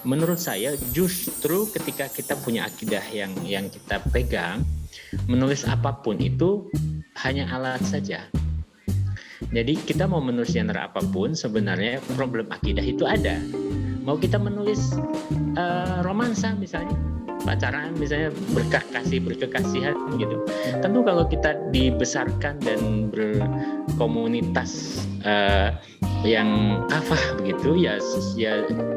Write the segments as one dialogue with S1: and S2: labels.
S1: Menurut saya justru ketika kita punya akidah yang kita pegang, menulis apapun itu hanya alat saja. Jadi kita mau menulis genre apapun, sebenarnya problem akidah itu ada. Mau kita menulis romansa misalnya, pacaran misalnya, berkekasihan gitu. Tentu kalau kita dibesarkan dan berkomunitas yang kafah begitu ya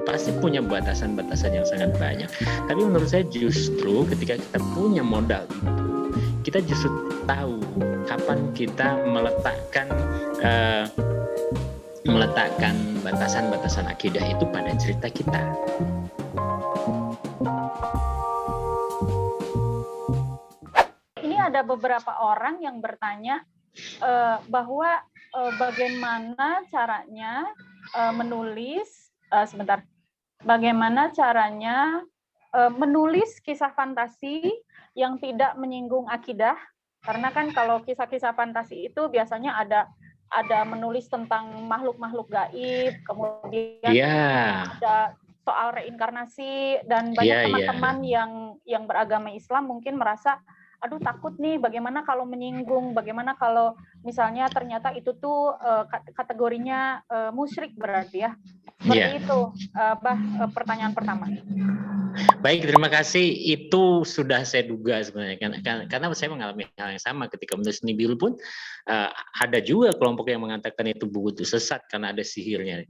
S1: pasti punya batasan-batasan yang sangat banyak. Tapi menurut saya justru ketika kita punya modal itu, kita justru tahu kapan kita meletakkan batasan-batasan akidah itu pada cerita kita.
S2: Ini ada beberapa orang yang bertanya bahwa bagaimana caranya menulis kisah fantasi yang tidak menyinggung akidah, karena kan kalau kisah-kisah fantasi itu biasanya ada menulis tentang makhluk-makhluk gaib, kemudian ada soal reinkarnasi, dan banyak teman-teman yang beragama Islam mungkin merasa, aduh takut nih, bagaimana kalau menyinggung, bagaimana kalau misalnya ternyata itu tuh kategorinya musyrik berarti ya. Seperti itu, pertanyaan pertama.
S1: Baik, terima kasih. Itu sudah saya duga sebenarnya, karena saya mengalami hal yang sama ketika menulis Seni Biru pun ada juga kelompok yang mengatakan itu buku itu sesat karena ada sihirnya.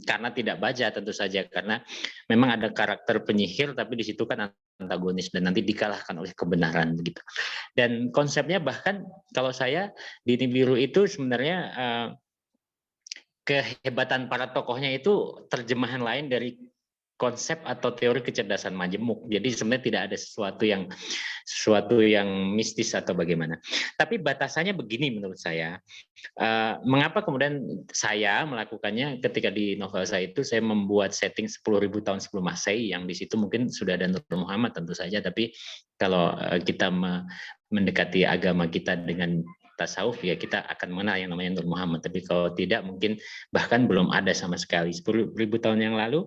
S1: Karena tidak baca tentu saja, karena memang ada karakter penyihir tapi di situ kan antagonis dan nanti dikalahkan oleh kebenaran begitu. Dan konsepnya bahkan kalau saya di Seni Biru itu sebenarnya kehebatan para tokohnya itu terjemahan lain dari konsep atau teori kecerdasan majemuk. Jadi sebenarnya tidak ada sesuatu yang mistis atau bagaimana. Tapi batasannya begini menurut saya. Mengapa kemudian saya melakukannya ketika di novel saya itu saya membuat setting 10.000 tahun sebelum Masehi, yang di situ mungkin sudah ada Nur Muhammad tentu saja, tapi kalau kita mendekati agama kita dengan tasawuf ya kita akan mengenal yang namanya Nur Muhammad, tapi kalau tidak mungkin bahkan belum ada sama sekali. 10.000 tahun yang lalu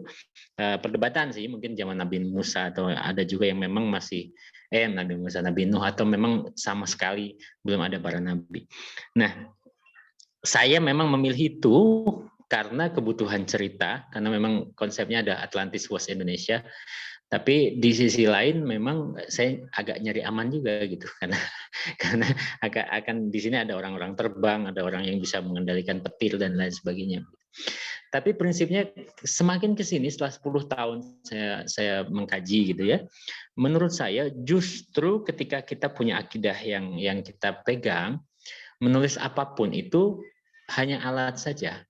S1: perdebatan sih, mungkin zaman Nabi Musa, atau ada juga yang memang masih Nabi Musa, Nabi Nuh, atau memang sama sekali belum ada para nabi. Nah, saya memang memilih itu karena kebutuhan cerita, karena memang konsepnya ada Atlantis was Indonesia. Tapi di sisi lain memang saya agak nyari aman juga gitu, karena akan di sini ada orang-orang terbang, ada orang yang bisa mengendalikan petir dan lain sebagainya. Tapi prinsipnya semakin ke sini setelah 10 tahun saya mengkaji gitu ya, menurut saya justru ketika kita punya akidah yang kita pegang, menulis apapun itu hanya alat saja.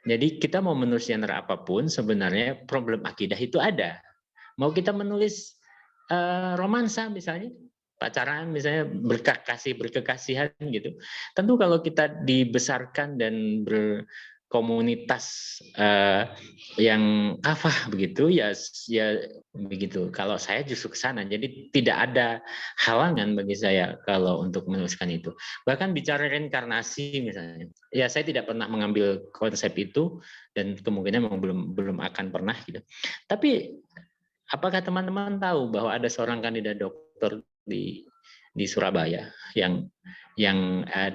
S1: Jadi kita mau menulis genre apapun, sebenarnya problem akidah itu ada. Mau kita menulis romansa misalnya, pacaran misalnya, berkekasihan gitu. Tentu kalau kita dibesarkan dan berkomunitas yang kafah begitu ya begitu. Kalau saya justru ke sana. Jadi tidak ada halangan bagi saya kalau untuk menuliskan itu. Bahkan bicara reinkarnasi misalnya. Ya saya tidak pernah mengambil konsep itu dan kemungkinan memang belum akan pernah gitu. Tapi apakah teman-teman tahu bahwa ada seorang kandidat dokter di Surabaya yang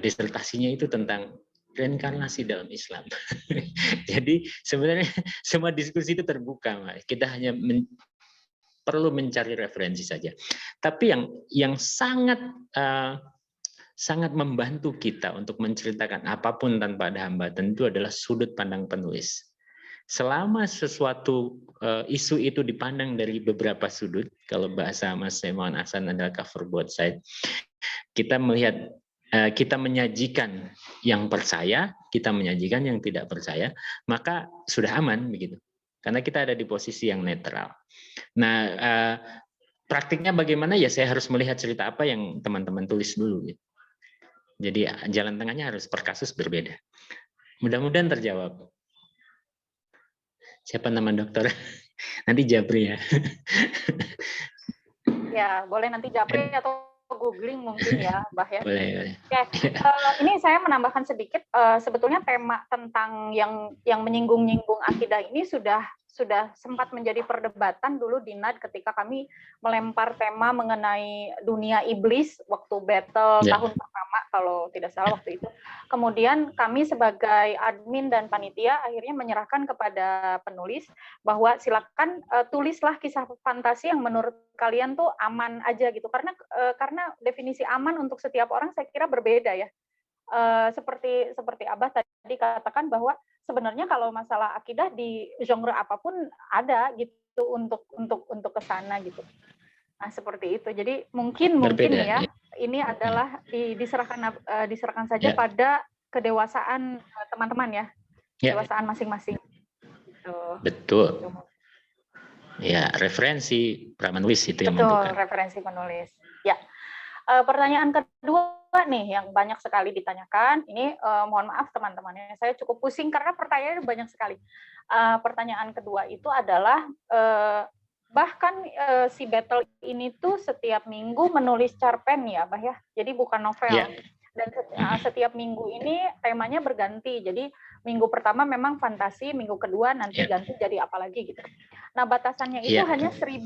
S1: disertasinya itu tentang reinkarnasi dalam Islam. Jadi sebenarnya semua diskusi itu terbuka, Mas. Kita hanya perlu mencari referensi saja. Tapi yang sangat sangat membantu kita untuk menceritakan apapun tanpa ada hambatan itu adalah sudut pandang penulis. Selama sesuatu isu itu dipandang dari beberapa sudut, kalau bahasa Mas Semawan Hasan adalah cover both side, kita melihat, kita menyajikan yang percaya, kita menyajikan yang tidak percaya, maka sudah aman begitu. Karena kita ada di posisi yang netral. Nah, praktiknya bagaimana ya saya harus melihat cerita apa yang teman-teman tulis dulu. Gitu. Jadi jalan tengahnya harus per kasus berbeda. Mudah-mudahan terjawab. Siapa nama dokter? Nanti Japri ya.
S2: Ya, boleh nanti Japri atau googling mungkin ya, Mbah ya.
S1: Boleh, boleh.
S2: Oke, ini saya menambahkan sedikit, sebetulnya tema tentang yang menyinggung-nyinggung akidah ini sudah sempat menjadi perdebatan dulu di NAD ketika kami melempar tema mengenai dunia iblis waktu battle tahun pertama kalau tidak salah waktu itu. Kemudian kami sebagai admin dan panitia akhirnya menyerahkan kepada penulis bahwa silakan tulislah kisah fantasi yang menurut kalian tuh aman aja gitu, karena definisi aman untuk setiap orang saya kira berbeda ya. Seperti Abah tadi katakan bahwa sebenarnya kalau masalah akidah di genre apapun ada gitu untuk ke sana gitu. Nah, seperti itu. Jadi mungkin ya ini adalah diserahkan saja pada kedewasaan teman-teman ya. Kedewasaan masing-masing. Gitu.
S1: Betul. Ya, referensi penulis itu yang
S2: Betul,
S1: menentukan.
S2: referensi penulis. Ya. Pertanyaan kedua nih yang banyak sekali ditanyakan. Ini mohon maaf teman-teman, saya cukup pusing karena pertanyaannya banyak sekali. Pertanyaan kedua itu adalah bahkan si Battle ini tuh setiap minggu menulis cerpen ya, Bah ya. Jadi bukan novel. Yeah. Dan setiap minggu ini temanya berganti. Jadi minggu pertama memang fantasi, minggu kedua nanti ganti jadi apa lagi gitu. Nah, batasannya itu hanya 1.500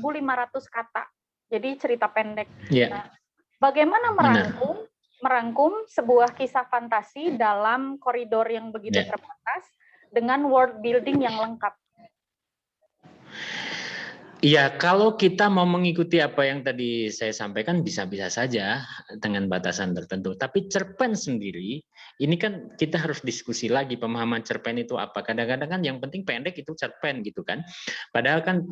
S2: kata. Jadi cerita pendek. Nah, bagaimana merangkum sebuah kisah fantasi dalam koridor yang begitu terbatas dengan world building yang lengkap?
S1: Iya, kalau kita mau mengikuti apa yang tadi saya sampaikan bisa-bisa saja dengan batasan tertentu. Tapi cerpen sendiri, ini kan kita harus diskusi lagi pemahaman cerpen itu apa. Kadang-kadang kan yang penting pendek itu cerpen gitu kan. Padahal kan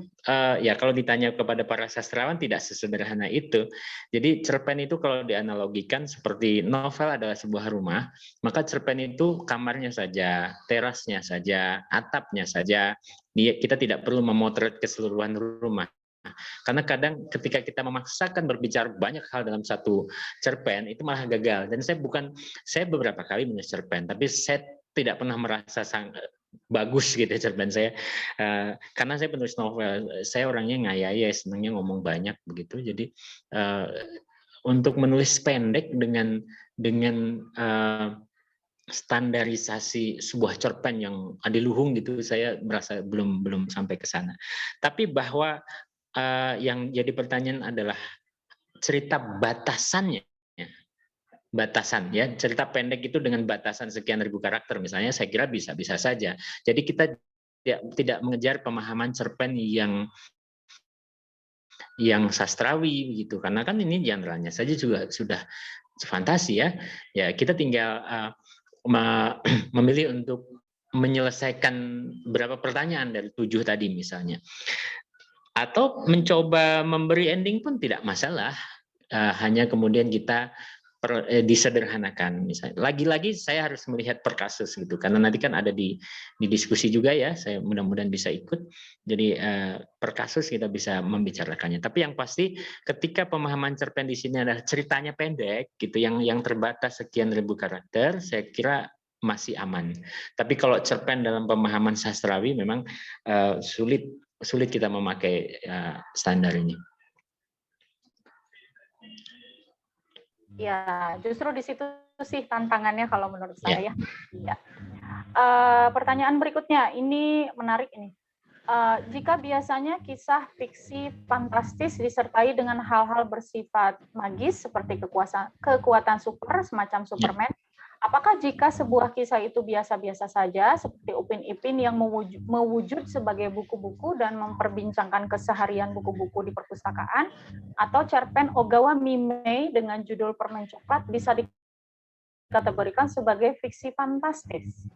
S1: ya kalau ditanya kepada para sastrawan tidak sesederhana itu. Jadi cerpen itu kalau dianalogikan seperti novel adalah sebuah rumah, maka cerpen itu kamarnya saja, terasnya saja, atapnya saja. Kita tidak perlu memotret keseluruhan rumah. Karena kadang ketika kita memaksakan berbicara banyak hal dalam satu cerpen, itu malah gagal. Dan saya beberapa kali menulis cerpen, tapi saya tidak pernah merasa bagus gitu cerpen saya. Karena saya penulis novel, saya orangnya ngayai, senangnya ngomong banyak begitu. Jadi untuk menulis pendek dengan standarisasi sebuah cerpen yang adiluhung gitu, saya merasa belum sampai ke sana. Tapi bahwa yang jadi pertanyaan adalah cerita batasannya, batasan ya, cerita pendek itu dengan batasan sekian ribu karakter misalnya, saya kira bisa saja. Jadi kita tidak mengejar pemahaman cerpen yang sastrawi gitu, karena kan ini genre-nya saja juga sudah fantasi ya. Ya kita tinggal memilih untuk menyelesaikan berapa pertanyaan dari 7 tadi misalnya. Atau mencoba memberi ending pun tidak masalah. Hanya kemudian kita disederhanakan misalnya. Lagi-lagi saya harus melihat per kasus gitu, karena nanti kan ada di diskusi juga ya, saya mudah-mudahan bisa ikut. Jadi per kasus kita bisa membicarakannya. Tapi yang pasti ketika pemahaman cerpen di sini adalah ceritanya pendek gitu, yang terbatas sekian ribu karakter, saya kira masih aman. Tapi kalau cerpen dalam pemahaman sastrawi memang sulit kita memakai standar ini.
S2: Ya, justru di situ sih tantangannya kalau menurut saya. Ya. Pertanyaan berikutnya, ini menarik ini. Jika biasanya kisah fiksi fantastis disertai dengan hal-hal bersifat magis seperti kekuatan super semacam Superman, apakah jika sebuah kisah itu biasa-biasa saja seperti Upin Ipin yang mewujud sebagai buku-buku dan memperbincangkan keseharian buku-buku di perpustakaan, atau cerpen Ogawa Mimei dengan judul Permen Coklat bisa dikategorikan sebagai fiksi fantastis?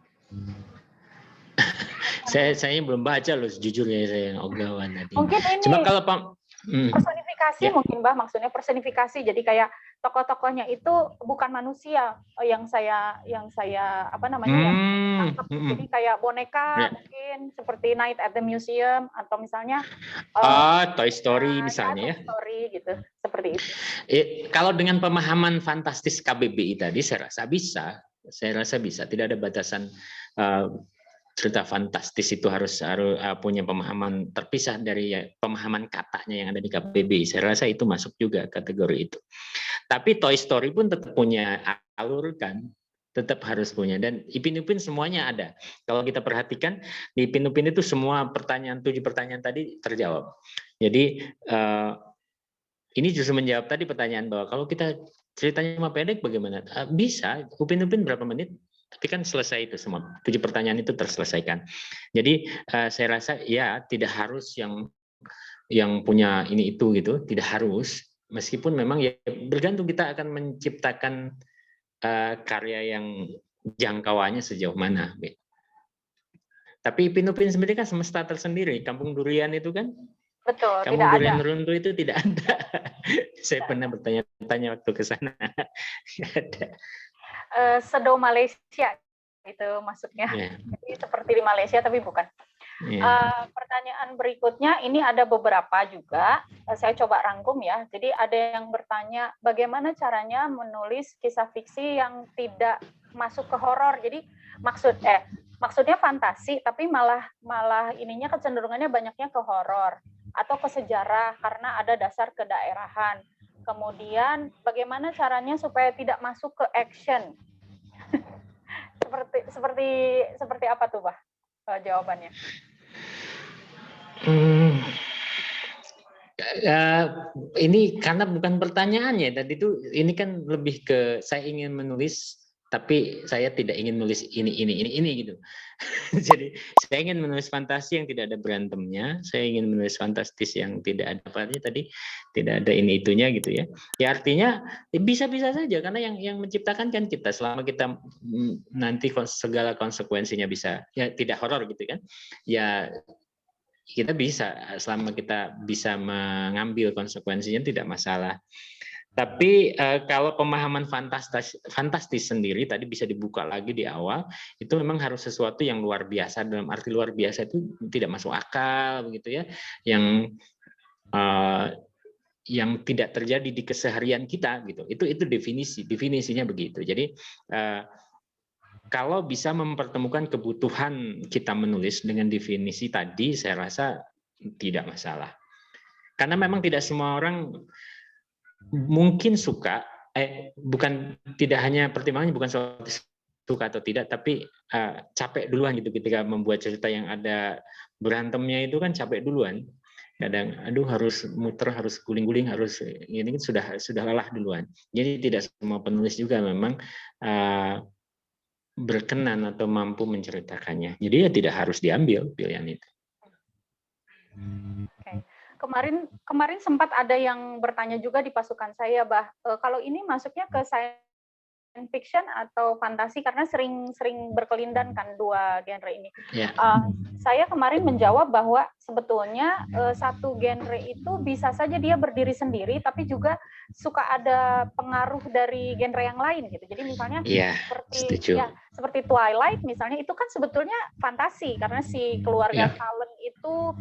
S1: Saya belum baca loh sejujurnya saya Ogawa tadi.
S2: Mungkin ini
S1: cuma kalau
S2: personifikasi mungkin Mbah, maksudnya personifikasi, jadi kayak tokoh-tokohnya itu bukan manusia yang saya apa namanya ya tangkap. Jadi kayak boneka mungkin seperti Night at the Museum atau misalnya
S1: Toy Story misalnya
S2: Toy Story gitu, seperti itu.
S1: Kalau dengan pemahaman fantastis KBBI tadi saya rasa bisa, tidak ada batasan. Cerita fantastis itu harus punya pemahaman terpisah dari pemahaman katanya yang ada di KBBI. Saya rasa itu masuk juga kategori itu. Tapi Toy Story pun tetap punya alur kan, tetap harus punya. Dan Ipin Upin semuanya ada. Kalau kita perhatikan di Ipin Upin itu semua 7 pertanyaan tadi terjawab. Jadi ini justru menjawab tadi pertanyaan bahwa kalau kita ceritanya cuma pendek bagaimana? Bisa, Upin Upin berapa menit? Tapi kan selesai itu semua. 7 pertanyaan itu terselesaikan. Jadi saya rasa ya tidak harus yang punya ini itu gitu, tidak harus. Meskipun memang ya bergantung kita akan menciptakan karya yang jangkauannya sejauh mana. Tapi Ipin Upin sendiri kan semesta tersendiri. Kampung Durian itu kan,
S2: Betul,
S1: Kampung
S2: tidak
S1: Durian
S2: ada.
S1: Runtuh itu tidak ada. Saya pernah bertanya-tanya waktu ke sana. Tidak ada.
S2: Sedo Malaysia itu maksudnya.
S1: Ya,
S2: Jadi seperti di Malaysia tapi bukan.
S1: ya.
S2: Pertanyaan berikutnya ini ada beberapa juga. Saya coba rangkum ya. Jadi ada yang bertanya bagaimana caranya menulis kisah fiksi yang tidak masuk ke horor. Jadi maksudnya fantasi tapi malah ininya kecenderungannya banyaknya ke horor atau ke sejarah karena ada dasar kedaerahan. Kemudian bagaimana caranya supaya tidak masuk ke action? seperti apa tuh, Pak? Jawabannya.
S1: Ini karena bukan pertanyaannya tadi itu, ini kan lebih ke saya ingin menulis tapi saya tidak ingin nulis ini gitu. Jadi saya ingin menulis fantasi yang tidak ada berantemnya, saya ingin menulis fantastis yang tidak ada apa-apa tadi, tidak ada ini itunya gitu ya. Ya artinya bisa-bisa saja karena yang menciptakan kan kita, selama kita nanti segala konsekuensinya bisa ya tidak horor gitu kan. Ya kita bisa, selama kita bisa mengambil konsekuensinya tidak masalah. Tapi kalau pemahaman fantastis sendiri tadi bisa dibuka lagi di awal, itu memang harus sesuatu yang luar biasa. Dalam arti luar biasa itu tidak masuk akal begitu ya, yang tidak terjadi di keseharian kita gitu. Itu definisinya begitu. Jadi kalau bisa mempertemukan kebutuhan kita menulis dengan definisi tadi, saya rasa tidak masalah. Karena memang tidak semua orang mungkin suka, bukan tidak hanya pertimbangannya bukan soal suka atau tidak, tapi capek duluan gitu ketika membuat cerita yang ada berantemnya itu kan capek duluan. Kadang aduh harus muter, harus guling-guling, harus ini sudah lelah duluan. Jadi tidak semua penulis juga memang berkenan atau mampu menceritakannya. Jadi ya tidak harus diambil pilihan itu.
S2: Okay. Kemarin sempat ada yang bertanya juga di pasukan saya, kalau ini masuknya ke science fiction atau fantasi karena sering berkelindan kan dua genre ini. Yeah. Saya kemarin menjawab bahwa sebetulnya satu genre itu bisa saja dia berdiri sendiri, tapi juga suka ada pengaruh dari genre yang lain gitu. Jadi misalnya seperti Twilight misalnya itu kan sebetulnya fantasi karena si keluarga Cullen itu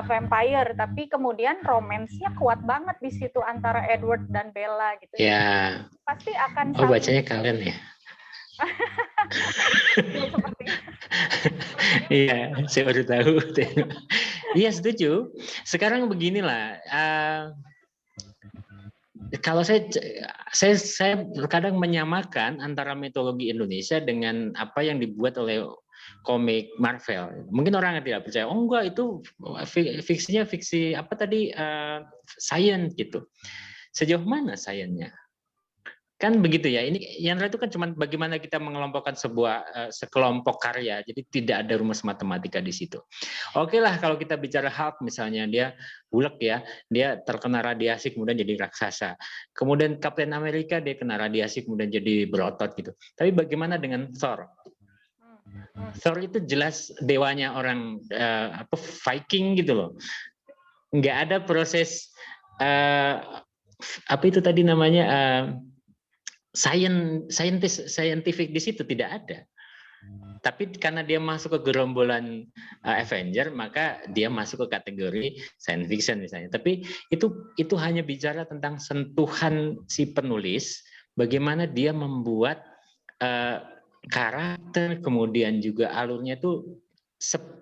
S2: vampire, tapi kemudian romansnya kuat banget di situ antara Edward dan Bella gitu.
S1: Ya.
S2: Pasti akan
S1: bacanya kalian ya. Iya, saya baru tahu. Iya, setuju. Sekarang beginilah. Kalau saya kadang menyamakan antara mitologi Indonesia dengan apa yang dibuat oleh komik Marvel. Mungkin orang yang tidak percaya, oh enggak itu fiksinya fiksi apa tadi science gitu. Sejauh mana science-nya? Kan begitu ya. Ini yang itu kan cuma bagaimana kita mengelompokkan sekelompok karya. Jadi tidak ada rumus matematika di situ. Oke lah kalau kita bicara Hulk misalnya, dia bulat ya, dia terkena radiasi kemudian jadi raksasa. Kemudian Captain America dia kena radiasi kemudian jadi berotot gitu. Tapi bagaimana dengan Thor? Thor itu jelas dewanya orang Viking gitu loh. Nggak ada proses apa itu tadi namanya scientific di situ tidak ada. Tapi karena dia masuk ke gerombolan Avenger, maka dia masuk ke kategori science fiction misalnya. Tapi itu hanya bicara tentang sentuhan si penulis, bagaimana dia membuat karakter, kemudian juga alurnya itu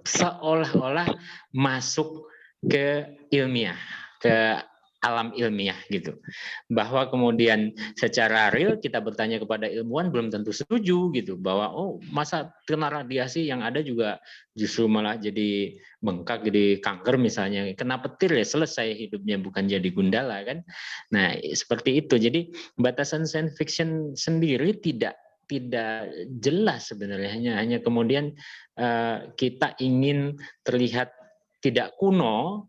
S1: seolah-olah masuk ke ilmiah, ke alam ilmiah gitu. Bahwa kemudian secara real kita bertanya kepada ilmuwan belum tentu setuju gitu, bahwa oh masa kena radiasi yang ada juga justru malah jadi bengkak, jadi kanker misalnya, kena petir ya selesai hidupnya, bukan jadi gundala kan. Nah seperti itu. Jadi batasan science fiction sendiri tidak jelas sebenarnya, hanya kemudian kita ingin terlihat tidak kuno.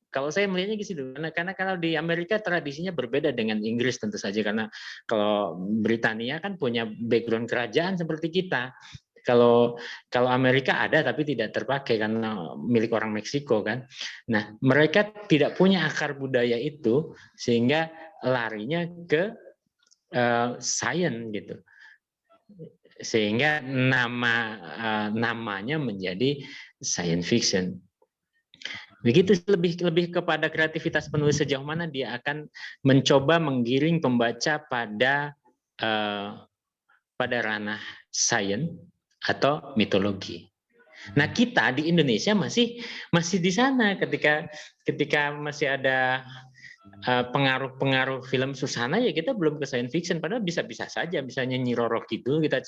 S1: Kalau saya melihatnya gitu, karena kalau di Amerika tradisinya berbeda dengan Inggris tentu saja, karena kalau Britania kan punya background kerajaan seperti kita. Kalau Amerika ada tapi tidak terpakai karena milik orang Meksiko kan. Nah, mereka tidak punya akar budaya itu sehingga larinya ke science gitu. Sehingga namanya menjadi science fiction. Begitu, lebih kepada kreativitas penulis sejauh mana dia akan mencoba menggiring pembaca pada ranah sains atau mitologi. Nah kita di Indonesia masih di sana ketika masih ada pengaruh film Susana, ya kita belum ke science fiction, padahal bisa-bisa saja misalnya Nyi Roro Kidul kita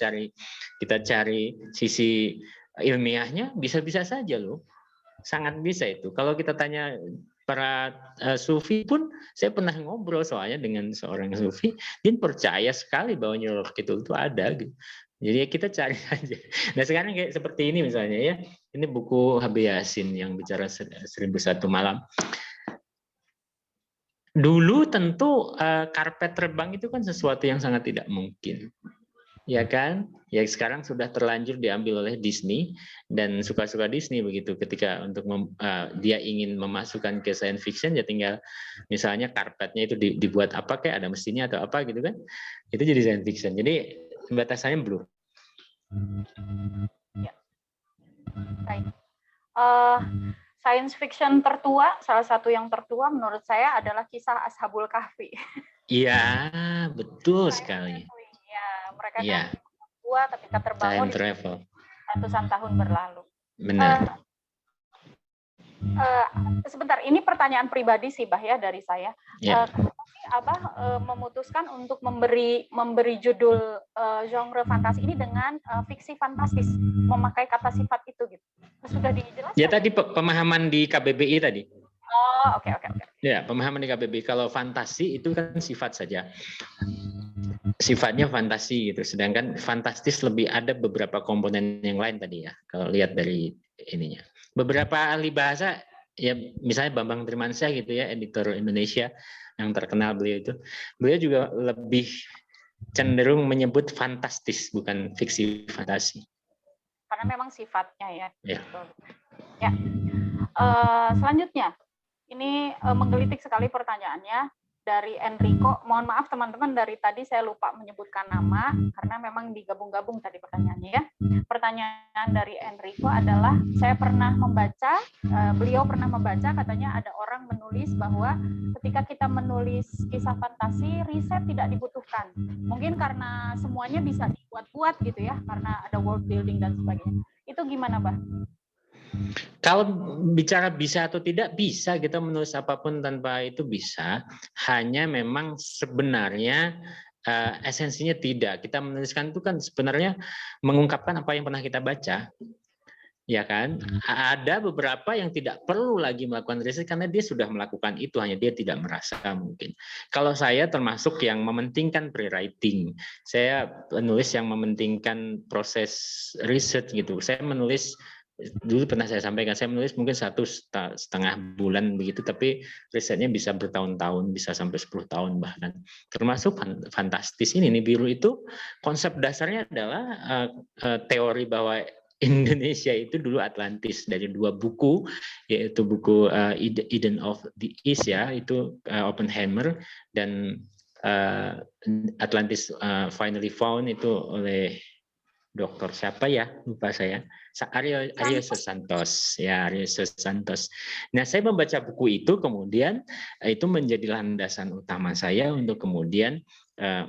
S1: cari sisi ilmiahnya, bisa-bisa saja loh. Sangat bisa itu. Kalau kita tanya para sufi pun, saya pernah ngobrol soalnya dengan seorang sufi, dia percaya sekali bahwa Nyi Roro Kidul itu ada gitu. Jadi kita cari aja. Nah sekarang kayak seperti ini misalnya ya, ini buku H.B. Yasin yang bicara 1001 Malam. Dulu tentu karpet terbang itu kan sesuatu yang sangat tidak mungkin. Ya kan? Ya sekarang sudah terlanjur diambil oleh Disney, dan suka-suka Disney begitu. Ketika untuk dia ingin memasukkan ke science fiction, ya tinggal misalnya karpetnya itu dibuat apa, kayak ada mesinnya atau apa gitu kan. Itu jadi science fiction. Jadi batasannya belum.
S2: Ya. Baik. Science fiction tertua, salah satu yang tertua menurut saya adalah kisah Ashabul Kahfi.
S1: Iya, betul sekali.
S2: Ya, mereka kan tua tapi terbangun ratusan tahun berlalu.
S1: Benar.
S2: Sebentar, ini pertanyaan pribadi sih, Bah, ya, dari saya. Kenapa sih Abah memutuskan untuk memberi judul genre fantasi ini dengan fiksi fantastis, memakai kata sifat itu gitu? Sudah dijelaskan?
S1: Ya tadi pemahaman di KBBI tadi.
S2: Oh, oke.
S1: Ya, pemahaman di KBBI, kalau fantasi itu kan sifat saja. Sifatnya fantasi gitu. Sedangkan fantastis lebih ada beberapa komponen yang lain tadi ya. Kalau lihat dari ininya. Beberapa ahli bahasa, ya misalnya Bambang Trimansyah gitu ya, editor Indonesia yang terkenal beliau itu. Beliau juga lebih cenderung menyebut fantastis, bukan fiksi fantasi.
S2: Karena memang sifatnya ya.
S1: Ya.
S2: Ya. Selanjutnya, ini menggelitik sekali pertanyaannya dari Enrico. Mohon maaf teman-teman, dari tadi saya lupa menyebutkan nama karena memang digabung-gabung tadi pertanyaannya ya. Pertanyaan dari Enrico adalah, saya pernah membaca, beliau pernah membaca katanya ada orang menulis bahwa ketika kita menulis kisah fantasi, riset tidak dibutuhkan. Mungkin karena semuanya bisa dibuat-buat gitu ya, karena ada world building dan sebagainya. Itu gimana, Bah?
S1: Kalau bicara bisa atau tidak, bisa kita menulis apapun tanpa itu bisa. Hanya memang sebenarnya esensinya tidak. Kita menuliskan itu kan sebenarnya mengungkapkan apa yang pernah kita baca. Ya kan? Ada beberapa yang tidak perlu lagi melakukan riset karena dia sudah melakukan itu, hanya dia tidak merasa mungkin. Kalau saya termasuk yang mementingkan pre-writing. Saya penulis yang mementingkan proses riset gitu. Saya menulis, dulu pernah saya sampaikan, saya menulis mungkin 1,5 bulan begitu, tapi risetnya bisa bertahun-tahun, bisa sampai 10 tahun bahkan. Termasuk fantastis ini, Nibiru itu konsep dasarnya adalah teori bahwa Indonesia itu dulu Atlantis, dari 2 buku, yaitu buku Eden of the East ya, itu Oppenheimer, dan Atlantis Finally Found itu oleh dokter siapa ya, lupa saya, Aryo Santos ya, Aryo Santos. Nah saya membaca buku itu, kemudian itu menjadi landasan utama saya untuk kemudian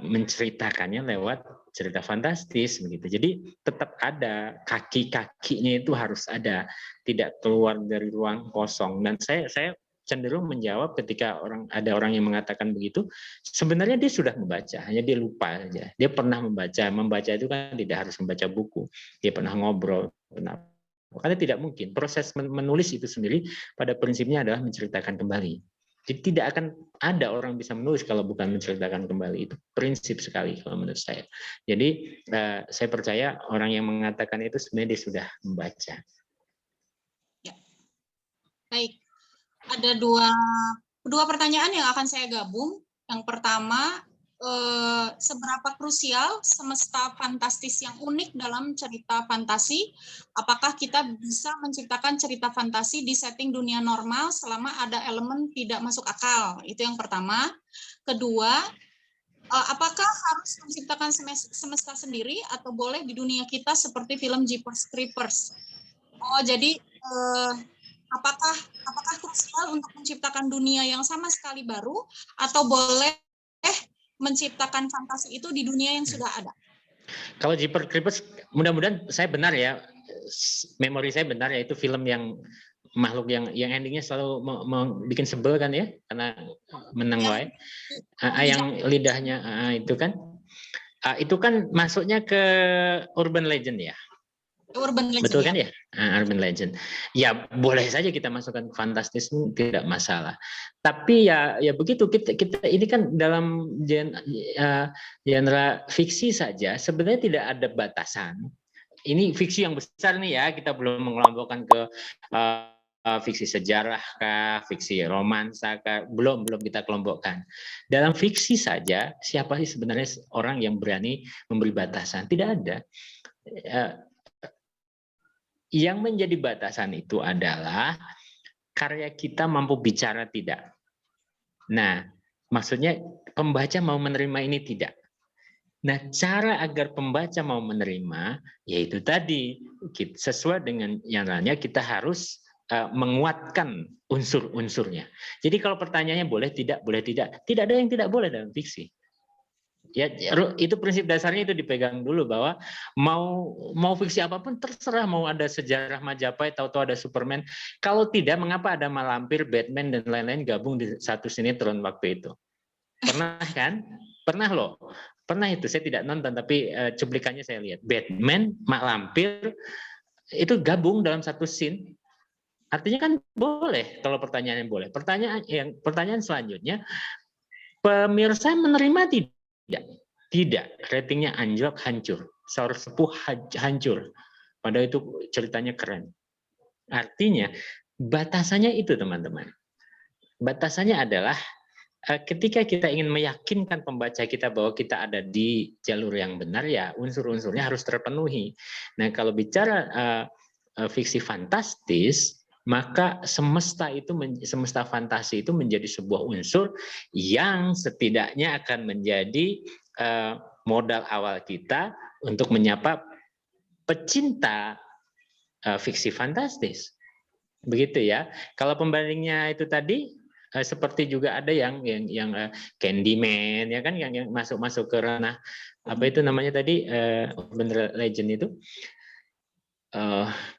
S1: menceritakannya lewat cerita fantastis begitu. Jadi tetap ada kaki-kakinya, itu harus ada, tidak keluar dari ruang kosong. Dan saya cenderung menjawab ketika ada orang yang mengatakan begitu, sebenarnya dia sudah membaca, hanya dia lupa saja. Dia pernah membaca. Membaca itu kan tidak harus membaca buku. Dia pernah ngobrol, karena tidak mungkin. Proses menulis itu sendiri pada prinsipnya adalah menceritakan kembali. Jadi tidak akan ada orang bisa menulis kalau bukan menceritakan kembali. Itu prinsip sekali kalau menurut saya. Jadi saya percaya orang yang mengatakan itu sebenarnya dia sudah membaca.
S3: Ya. Baik, ada dua pertanyaan yang akan saya gabung. Yang pertama, seberapa krusial semesta fantastis yang unik dalam cerita fantasi? Apakah kita bisa menciptakan cerita fantasi di setting dunia normal selama ada elemen tidak masuk akal? Itu yang pertama. Kedua, apakah harus menciptakan semesta sendiri atau boleh di dunia kita seperti film Jeepers Creepers? Oh, jadi apakah krusial untuk menciptakan dunia yang sama sekali baru atau boleh menciptakan fantasi itu di dunia yang sudah ada?
S1: Kalau Jeepers Creepers, mudah-mudahan saya benar ya, memori saya benar ya, itu film yang makhluk yang endingnya selalu bikin sebel kan ya, karena menang wae. Yang lidahnya itu kan masuknya ke urban legend ya.
S3: Urban legend,
S1: betul kan ya? Urban legend. Ya boleh saja kita masukkan fantastis, tidak masalah. Tapi ya begitu, kita ini kan dalam genre fiksi saja sebenarnya tidak ada batasan. Ini fiksi yang besar nih ya, kita belum mengelompokkan ke fiksi sejarah kah, fiksi romansa kah, belum kita kelompokkan. Dalam fiksi saja, siapa sih sebenarnya orang yang berani memberi batasan? Tidak ada. Yang menjadi batasan itu adalah karya kita mampu bicara tidak. Nah, maksudnya pembaca mau menerima ini tidak. Nah, cara agar pembaca mau menerima, yaitu tadi, sesuai dengan yang lainnya, kita harus menguatkan unsur-unsurnya. Jadi kalau pertanyaannya boleh tidak, tidak ada yang tidak boleh dalam fiksi. Ya, itu prinsip dasarnya itu dipegang dulu, bahwa mau fiksi apapun terserah, mau ada sejarah Majapahit, tahu-tahu ada Superman. Kalau tidak, mengapa ada Malampir, Batman dan lain-lain gabung di satu sinetron waktu itu? Pernah kan? Pernah loh. Pernah itu, saya tidak nonton tapi cuplikannya saya lihat. Batman, Malampir itu gabung dalam satu scene. Artinya kan boleh kalau pertanyaannya boleh. Pertanyaan selanjutnya, pemirsa menerima tidak? Tidak, ratingnya anjlok, hancur. Saur sepuh hancur. Padahal itu ceritanya keren. Artinya batasannya itu teman-teman. Batasannya adalah ketika kita ingin meyakinkan pembaca kita bahwa kita ada di jalur yang benar, ya unsur-unsurnya harus terpenuhi. Nah, kalau bicara fiksi fantastis, maka semesta fantasi itu menjadi sebuah unsur yang setidaknya akan menjadi modal awal kita untuk menyapa pecinta fiksi fantastis. Begitu ya. Kalau pembandingnya itu tadi seperti juga ada yang Candyman ya kan, yang masuk ke ranah apa itu namanya tadi, urban legend itu.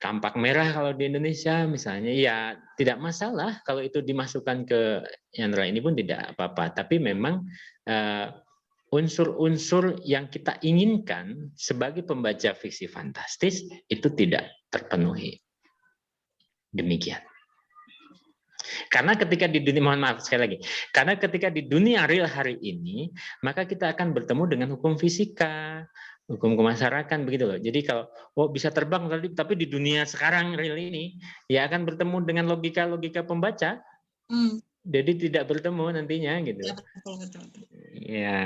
S1: Kampak merah kalau di Indonesia misalnya, ya tidak masalah kalau itu dimasukkan ke genre ini pun tidak apa-apa. Tapi memang unsur-unsur yang kita inginkan sebagai pembaca fiksi fantastis itu tidak terpenuhi. Demikian. Karena ketika di dunia, mohon maaf sekali lagi, karena ketika di dunia real hari ini, maka kita akan bertemu dengan hukum fisika, hukum kemasyarakatan, begitu loh. Jadi kalau bisa terbang tapi di dunia sekarang real ini, ya akan bertemu dengan logika pembaca. Jadi tidak bertemu nantinya gitu. Ya, betul. Ya,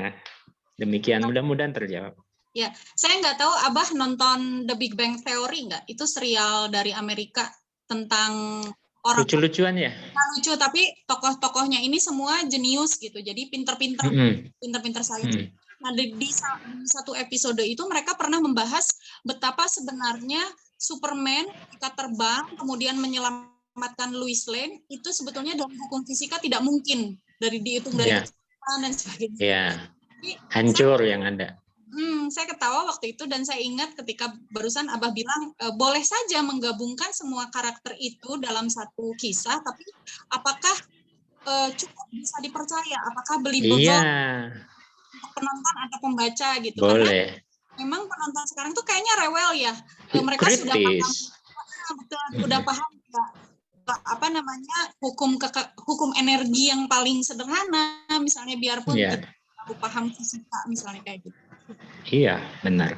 S1: demikian, mudah-mudahan terjawab.
S3: Ya, saya nggak tahu Abah nonton The Big Bang Theory nggak? Itu serial dari Amerika tentang orang
S1: lucu-lucuan ya.
S3: Lucu, tapi tokoh-tokohnya ini semua jenius gitu. Jadi pinter-pinter sains. Nah, di satu episode itu mereka pernah membahas betapa sebenarnya Superman ketika terbang kemudian menyelamatkan Lois Lane itu sebetulnya dalam hukum fisika tidak mungkin dihitung dari kecepatan dan sebagainya.
S1: Ya. Hancur yang ada.
S3: Saya ketawa waktu itu dan saya ingat ketika barusan Abah bilang boleh saja menggabungkan semua karakter itu dalam satu kisah, tapi apakah cukup bisa dipercaya? Apakah beli
S1: Iya,
S3: untuk penonton atau pembaca gitu?
S1: boleh.
S3: Karena memang penonton sekarang tuh kayaknya rewel ya. Mereka sudah paham, udah paham ya, apa namanya hukum energi yang paling sederhana, misalnya biarpun tidak paham fisika misalnya kayak gitu.
S1: Iya, benar.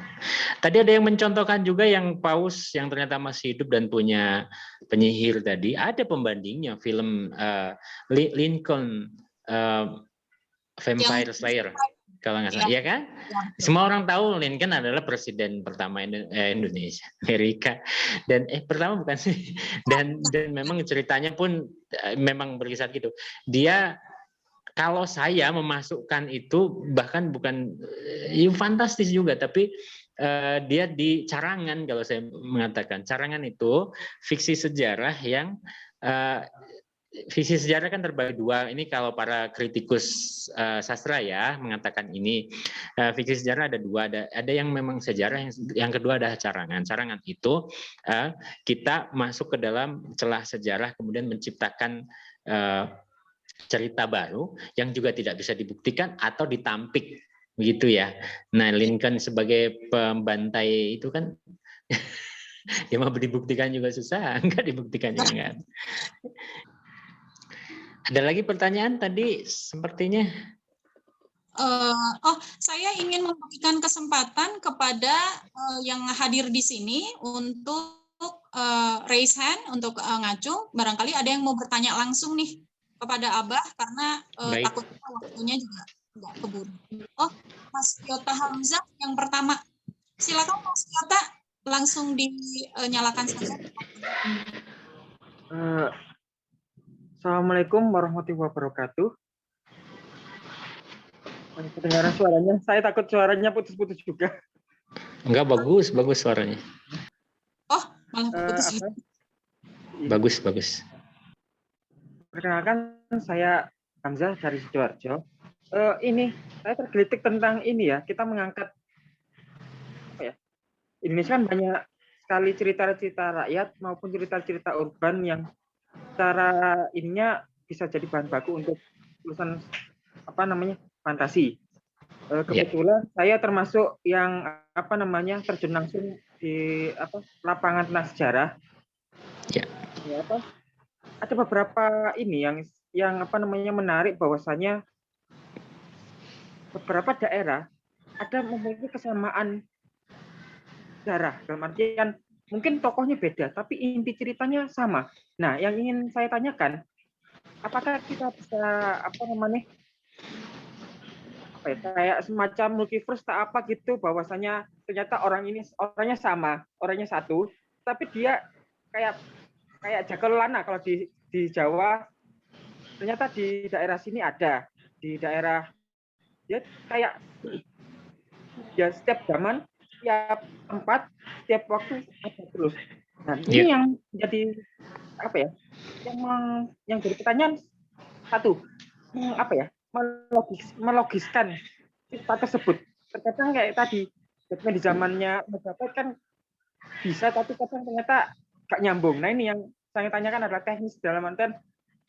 S1: Tadi ada yang mencontohkan juga yang Paus yang ternyata masih hidup dan punya penyihir tadi. Ada pembandingnya film Lincoln Vampire Slayer. Kalau nggak salah, iya kan? Semua orang tahu Lincoln adalah presiden pertama Indonesia, Amerika. Dan pertama bukan sih. Dan memang ceritanya pun memang berkisar gitu. Dia kalau saya memasukkan itu bahkan bukan fantastis juga, tapi dia di carangan. Kalau saya mengatakan carangan itu fiksi sejarah yang fiksi sejarah kan terbagi dua. Ini kalau para kritikus sastra ya mengatakan ini fiksi sejarah ada dua. Ada yang memang sejarah, yang kedua adalah carangan. Carangan itu kita masuk ke dalam celah sejarah kemudian menciptakan cerita baru yang juga tidak bisa dibuktikan atau ditampik begitu ya. Nah, Lincoln sebagai pembantai itu kan ya mau dibuktikan juga susah, enggak dibuktikan juga enggak. Ada lagi pertanyaan tadi sepertinya?
S3: Saya ingin memberikan kesempatan kepada yang hadir di sini untuk raise hand, untuk ngacung. Barangkali ada yang mau bertanya langsung nih kepada Abah, karena takutnya waktunya juga nggak keburu. Mas Yota Hamzah yang pertama. Silakan Mas Yota, langsung dinyalakan saja.
S4: Assalamualaikum warahmatullahi wabarakatuh. Kedengaran suaranya? Saya takut suaranya putus-putus juga.
S1: Enggak, bagus suaranya.
S3: Malah putus.
S1: Bagus.
S4: Perkenalkan, saya Hamzah dari Sidoarjo. Ini saya tergelitik tentang ini ya. Kita mengangkat apa ya? Indonesia kan banyak sekali cerita-cerita rakyat maupun cerita-cerita urban yang secara ininya bisa jadi bahan baku untuk tulisan fantasi. Kebetulan saya termasuk yang terjun langsung di lapangan tentang sejarah. Ada beberapa ini yang menarik, bahwasanya beberapa daerah ada memiliki kesamaan sejarah, dalam artian mungkin tokohnya beda tapi inti ceritanya sama. Nah, yang ingin saya tanyakan, apakah kita bisa kayak semacam multiverse tak apa gitu, bahwasanya ternyata orangnya sama, orangnya satu, tapi dia kayak Jakelana kalau di Jawa, ternyata di daerah sini ada, di daerah dia kayak ya setiap zaman, setiap tempat, setiap waktu ada terus. Nah, ini yang jadi yang jadi pertanyaan satu, melogiskan cerita tersebut. Terkadang kayak tadi, di zamannya Majapahit kan bisa, tapi kadang ternyata gak nyambung. Nah, ini yang saya tanyakan adalah teknis, dalam artian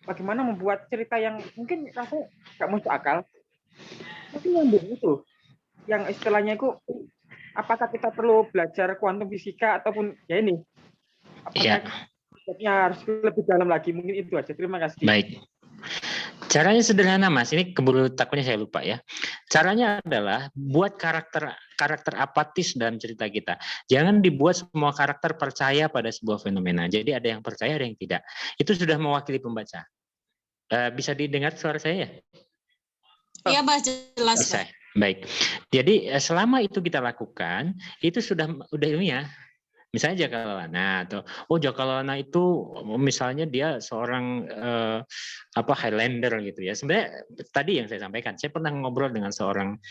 S4: bagaimana membuat cerita yang mungkin rasanya gak masuk akal, tapi nyambung itu. Yang istilahnya itu, apakah kita perlu belajar kuantum fisika ataupun ya ini? Apakah harus lebih dalam lagi? Mungkin itu aja. Terima kasih.
S1: Baik. Caranya sederhana, Mas. Ini keburu takutnya saya lupa ya. Caranya adalah buat karakter apatis dalam cerita kita. Jangan dibuat semua karakter percaya pada sebuah fenomena. Jadi ada yang percaya, ada yang tidak. Itu sudah mewakili pembaca. Bisa didengar suara saya ya?
S3: Iya, Bah, jelas.
S1: Baik. Jadi selama itu kita lakukan, itu sudah ilmiah. Misalnya Jakalana atau Jakalana itu misalnya dia seorang Highlander gitu ya. Sebenarnya tadi yang saya sampaikan, saya pernah ngobrol dengan seorang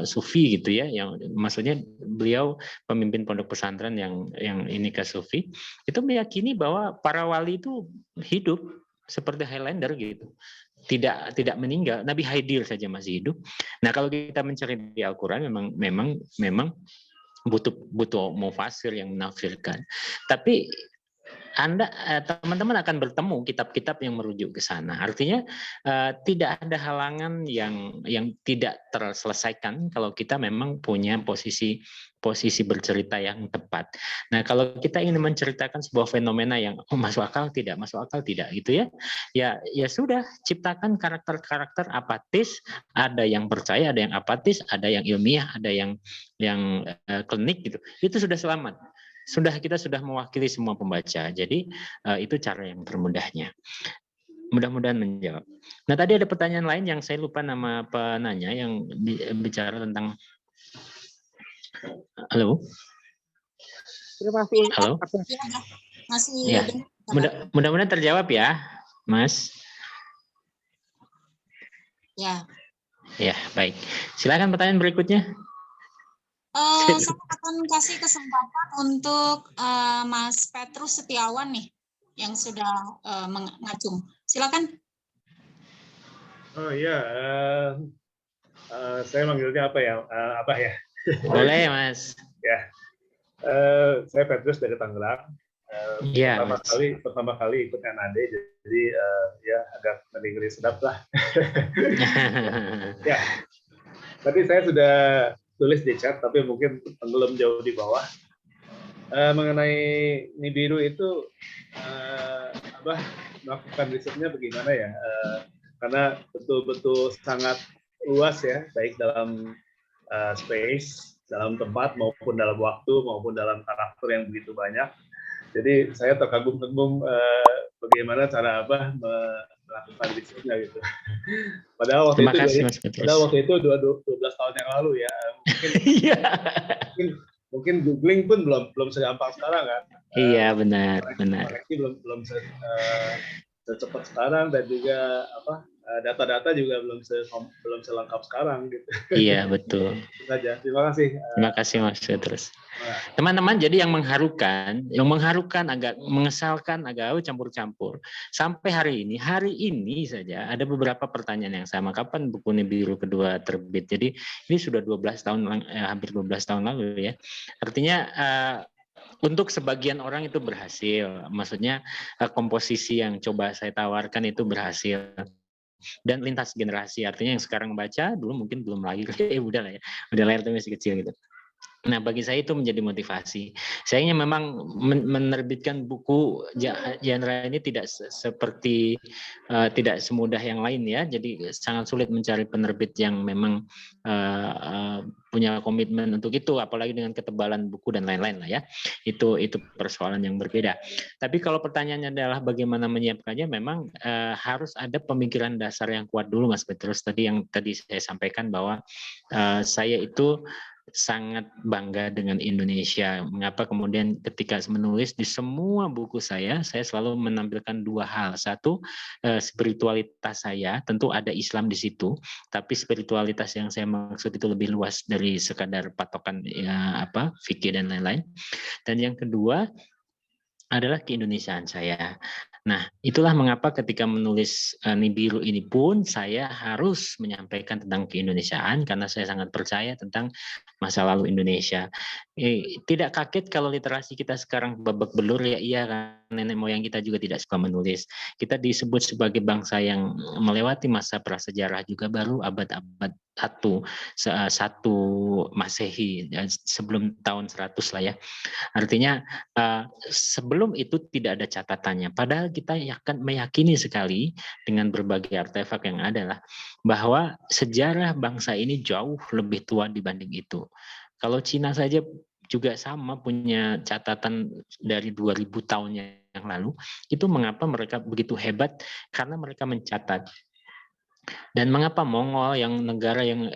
S1: sufi gitu ya, yang maksudnya beliau pemimpin pondok pesantren yang ini ke sufi, itu meyakini bahwa para wali itu hidup seperti Highlander gitu. Tidak meninggal. Nabi Khidir saja masih hidup. Nah, kalau kita mencari di Al-Qur'an memang butuh mufasir yang menafsirkan. Tapi teman-teman akan bertemu kitab-kitab yang merujuk ke sana. Artinya tidak ada halangan yang tidak terselesaikan kalau kita memang punya posisi bercerita yang tepat. Nah, kalau kita ingin menceritakan sebuah fenomena yang masuk akal tidak gitu ya sudah, ciptakan karakter-karakter apatis, ada yang percaya, ada yang apatis, ada yang ilmiah, ada yang klinik gitu. Itu sudah selamat. Kita sudah mewakili semua pembaca. Jadi itu cara yang termudahnya. Mudah-mudahan menjawab. Nah, tadi ada pertanyaan lain yang saya lupa nama penanya yang bicara tentang. Halo.
S4: Terima kasih.
S1: Halo.
S3: Masih
S1: Ya. Mudah-mudahan terjawab ya, Mas.
S3: Ya.
S1: Ya, baik. Silakan pertanyaan berikutnya.
S3: Saya akan kasih kesempatan untuk Mas Petrus Setiawan nih yang sudah mengacung. Silakan.
S5: Oh iya, saya manggilnya apa ya?
S1: Boleh, Mas.
S5: Ya, saya Petrus dari Tangerang.
S1: Iya.
S5: Pertama kali ikut NAD, jadi ya agak ngeri sedap lah. Ya, tadi saya sudah tulis di chat, tapi mungkin belum jauh di bawah. Mengenai Nibiru itu, melakukan risetnya bagaimana ya? Karena betul-betul sangat luas ya, baik dalam space, dalam tempat, maupun dalam waktu, maupun dalam karakter yang begitu banyak. Jadi saya terkagum-kagum bagaimana cara melakukan risetnya gitu. Padahal waktu itu 12 tahun yang lalu ya. Mungkin googling pun belum segampang sekarang kan.
S1: Iya, benar.
S5: Belum secepat sekarang, dan juga data-data juga belum selengkap sekarang gitu.
S1: Iya, betul.
S5: Itu saja. Terima kasih.
S1: Terima kasih, Mas Petrus. Teman-teman, jadi yang mengharukan, agak mengesalkan, agak campur-campur. Sampai hari ini saja ada beberapa pertanyaan yang sama. Kapan buku Nibiru kedua terbit? Jadi ini sudah 12 tahun, hampir 12 tahun lalu ya. Artinya untuk sebagian orang itu berhasil. Maksudnya komposisi yang coba saya tawarkan itu berhasil. Dan lintas generasi, artinya yang sekarang baca dulu mungkin belum lahir, udah lahir tapi masih kecil gitu. Nah, bagi saya itu menjadi motivasi. Sayangnya memang menerbitkan buku genre ini tidak tidak semudah yang lain ya. Jadi sangat sulit mencari penerbit yang memang punya komitmen untuk itu, apalagi dengan ketebalan buku dan lain-lain lah ya. Itu persoalan yang berbeda. Tapi kalau pertanyaannya adalah bagaimana menyiapkannya, memang harus ada pemikiran dasar yang kuat dulu, Mas Petrus. Tadi saya sampaikan bahwa saya itu sangat bangga dengan Indonesia. Mengapa kemudian ketika menulis di semua buku saya selalu menampilkan dua hal. Satu, spiritualitas saya, tentu ada Islam di situ, tapi spiritualitas yang saya maksud itu lebih luas dari sekadar patokan fikih dan lain-lain. Dan yang kedua adalah keindonesiaan saya. Nah, itulah mengapa ketika menulis Nibiru ini pun saya harus menyampaikan tentang keindonesiaan, karena saya sangat percaya tentang masa lalu Indonesia. Tidak kaget kalau literasi kita sekarang babak belur ya, iya kan, nenek moyang kita juga tidak suka menulis. Kita disebut sebagai bangsa yang melewati masa prasejarah juga baru abad-abad 1 Masehi, sebelum tahun 100 lah ya. Artinya sebelum itu tidak ada catatannya. Padahal kita akan meyakini sekali dengan berbagai artefak yang ada lah, bahwa sejarah bangsa ini jauh lebih tua dibanding itu. Kalau Cina saja juga sama punya catatan dari 2000 tahun yang lalu. Itu mengapa mereka begitu hebat, karena mereka mencatat. Dan mengapa Mongol yang negara yang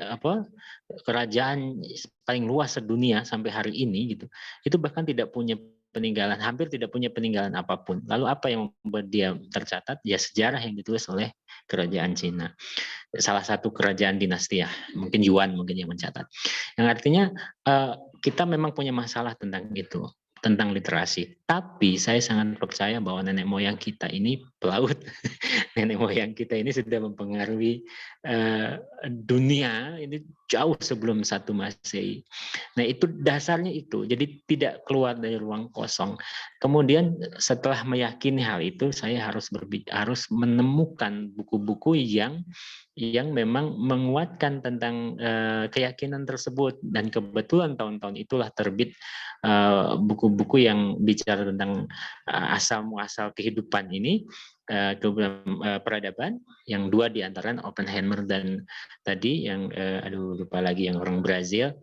S1: kerajaan paling luas sedunia sampai hari ini gitu, itu bahkan tidak punya peninggalan, hampir tidak punya peninggalan apapun. Lalu apa yang membuat dia tercatat? Ya sejarah yang ditulis oleh kerajaan Cina. Salah satu kerajaan dinasti ya, mungkin Yuan mungkin yang mencatat. Yang artinya kita memang punya masalah tentang itu, tentang literasi. Tapi saya sangat percaya bahwa nenek moyang kita ini pelaut. Nenek moyang kita ini sudah mempengaruhi dunia ini jauh sebelum 1 Masehi. Nah, itu dasarnya itu. Jadi tidak keluar dari ruang kosong. Kemudian setelah meyakini hal itu, saya harus menemukan buku-buku yang memang menguatkan tentang keyakinan tersebut, dan kebetulan tahun-tahun itulah terbit buku-buku yang bicara tentang asal muasal kehidupan ini, peradaban, yang 2 diantaranya Oppenheimer dan tadi yang lupa lagi yang orang Brazil,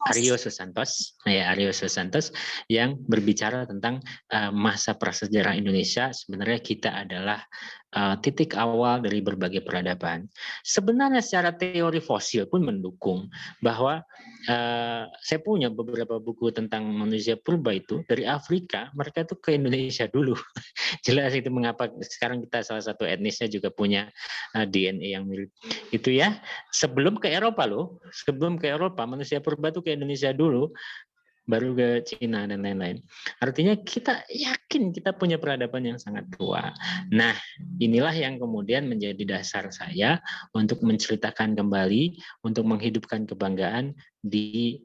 S1: Aryo Susantos, Aryo Susantos, yang berbicara tentang masa prasejarah Indonesia. Sebenarnya kita adalah titik awal dari berbagai peradaban. Sebenarnya secara teori fosil pun mendukung bahwa saya punya beberapa buku tentang manusia purba itu dari Afrika, mereka itu ke Indonesia dulu. Jelas itu mengapa sekarang kita salah satu etnisnya juga punya DNA yang mirip itu ya. Sebelum ke Eropa loh, sebelum ke Eropa manusia purba itu ke Indonesia dulu, baru ke Cina dan lain-lain. Artinya kita yakin kita punya peradaban yang sangat tua. Nah, inilah yang kemudian menjadi dasar saya untuk menceritakan kembali, untuk menghidupkan kebanggaan di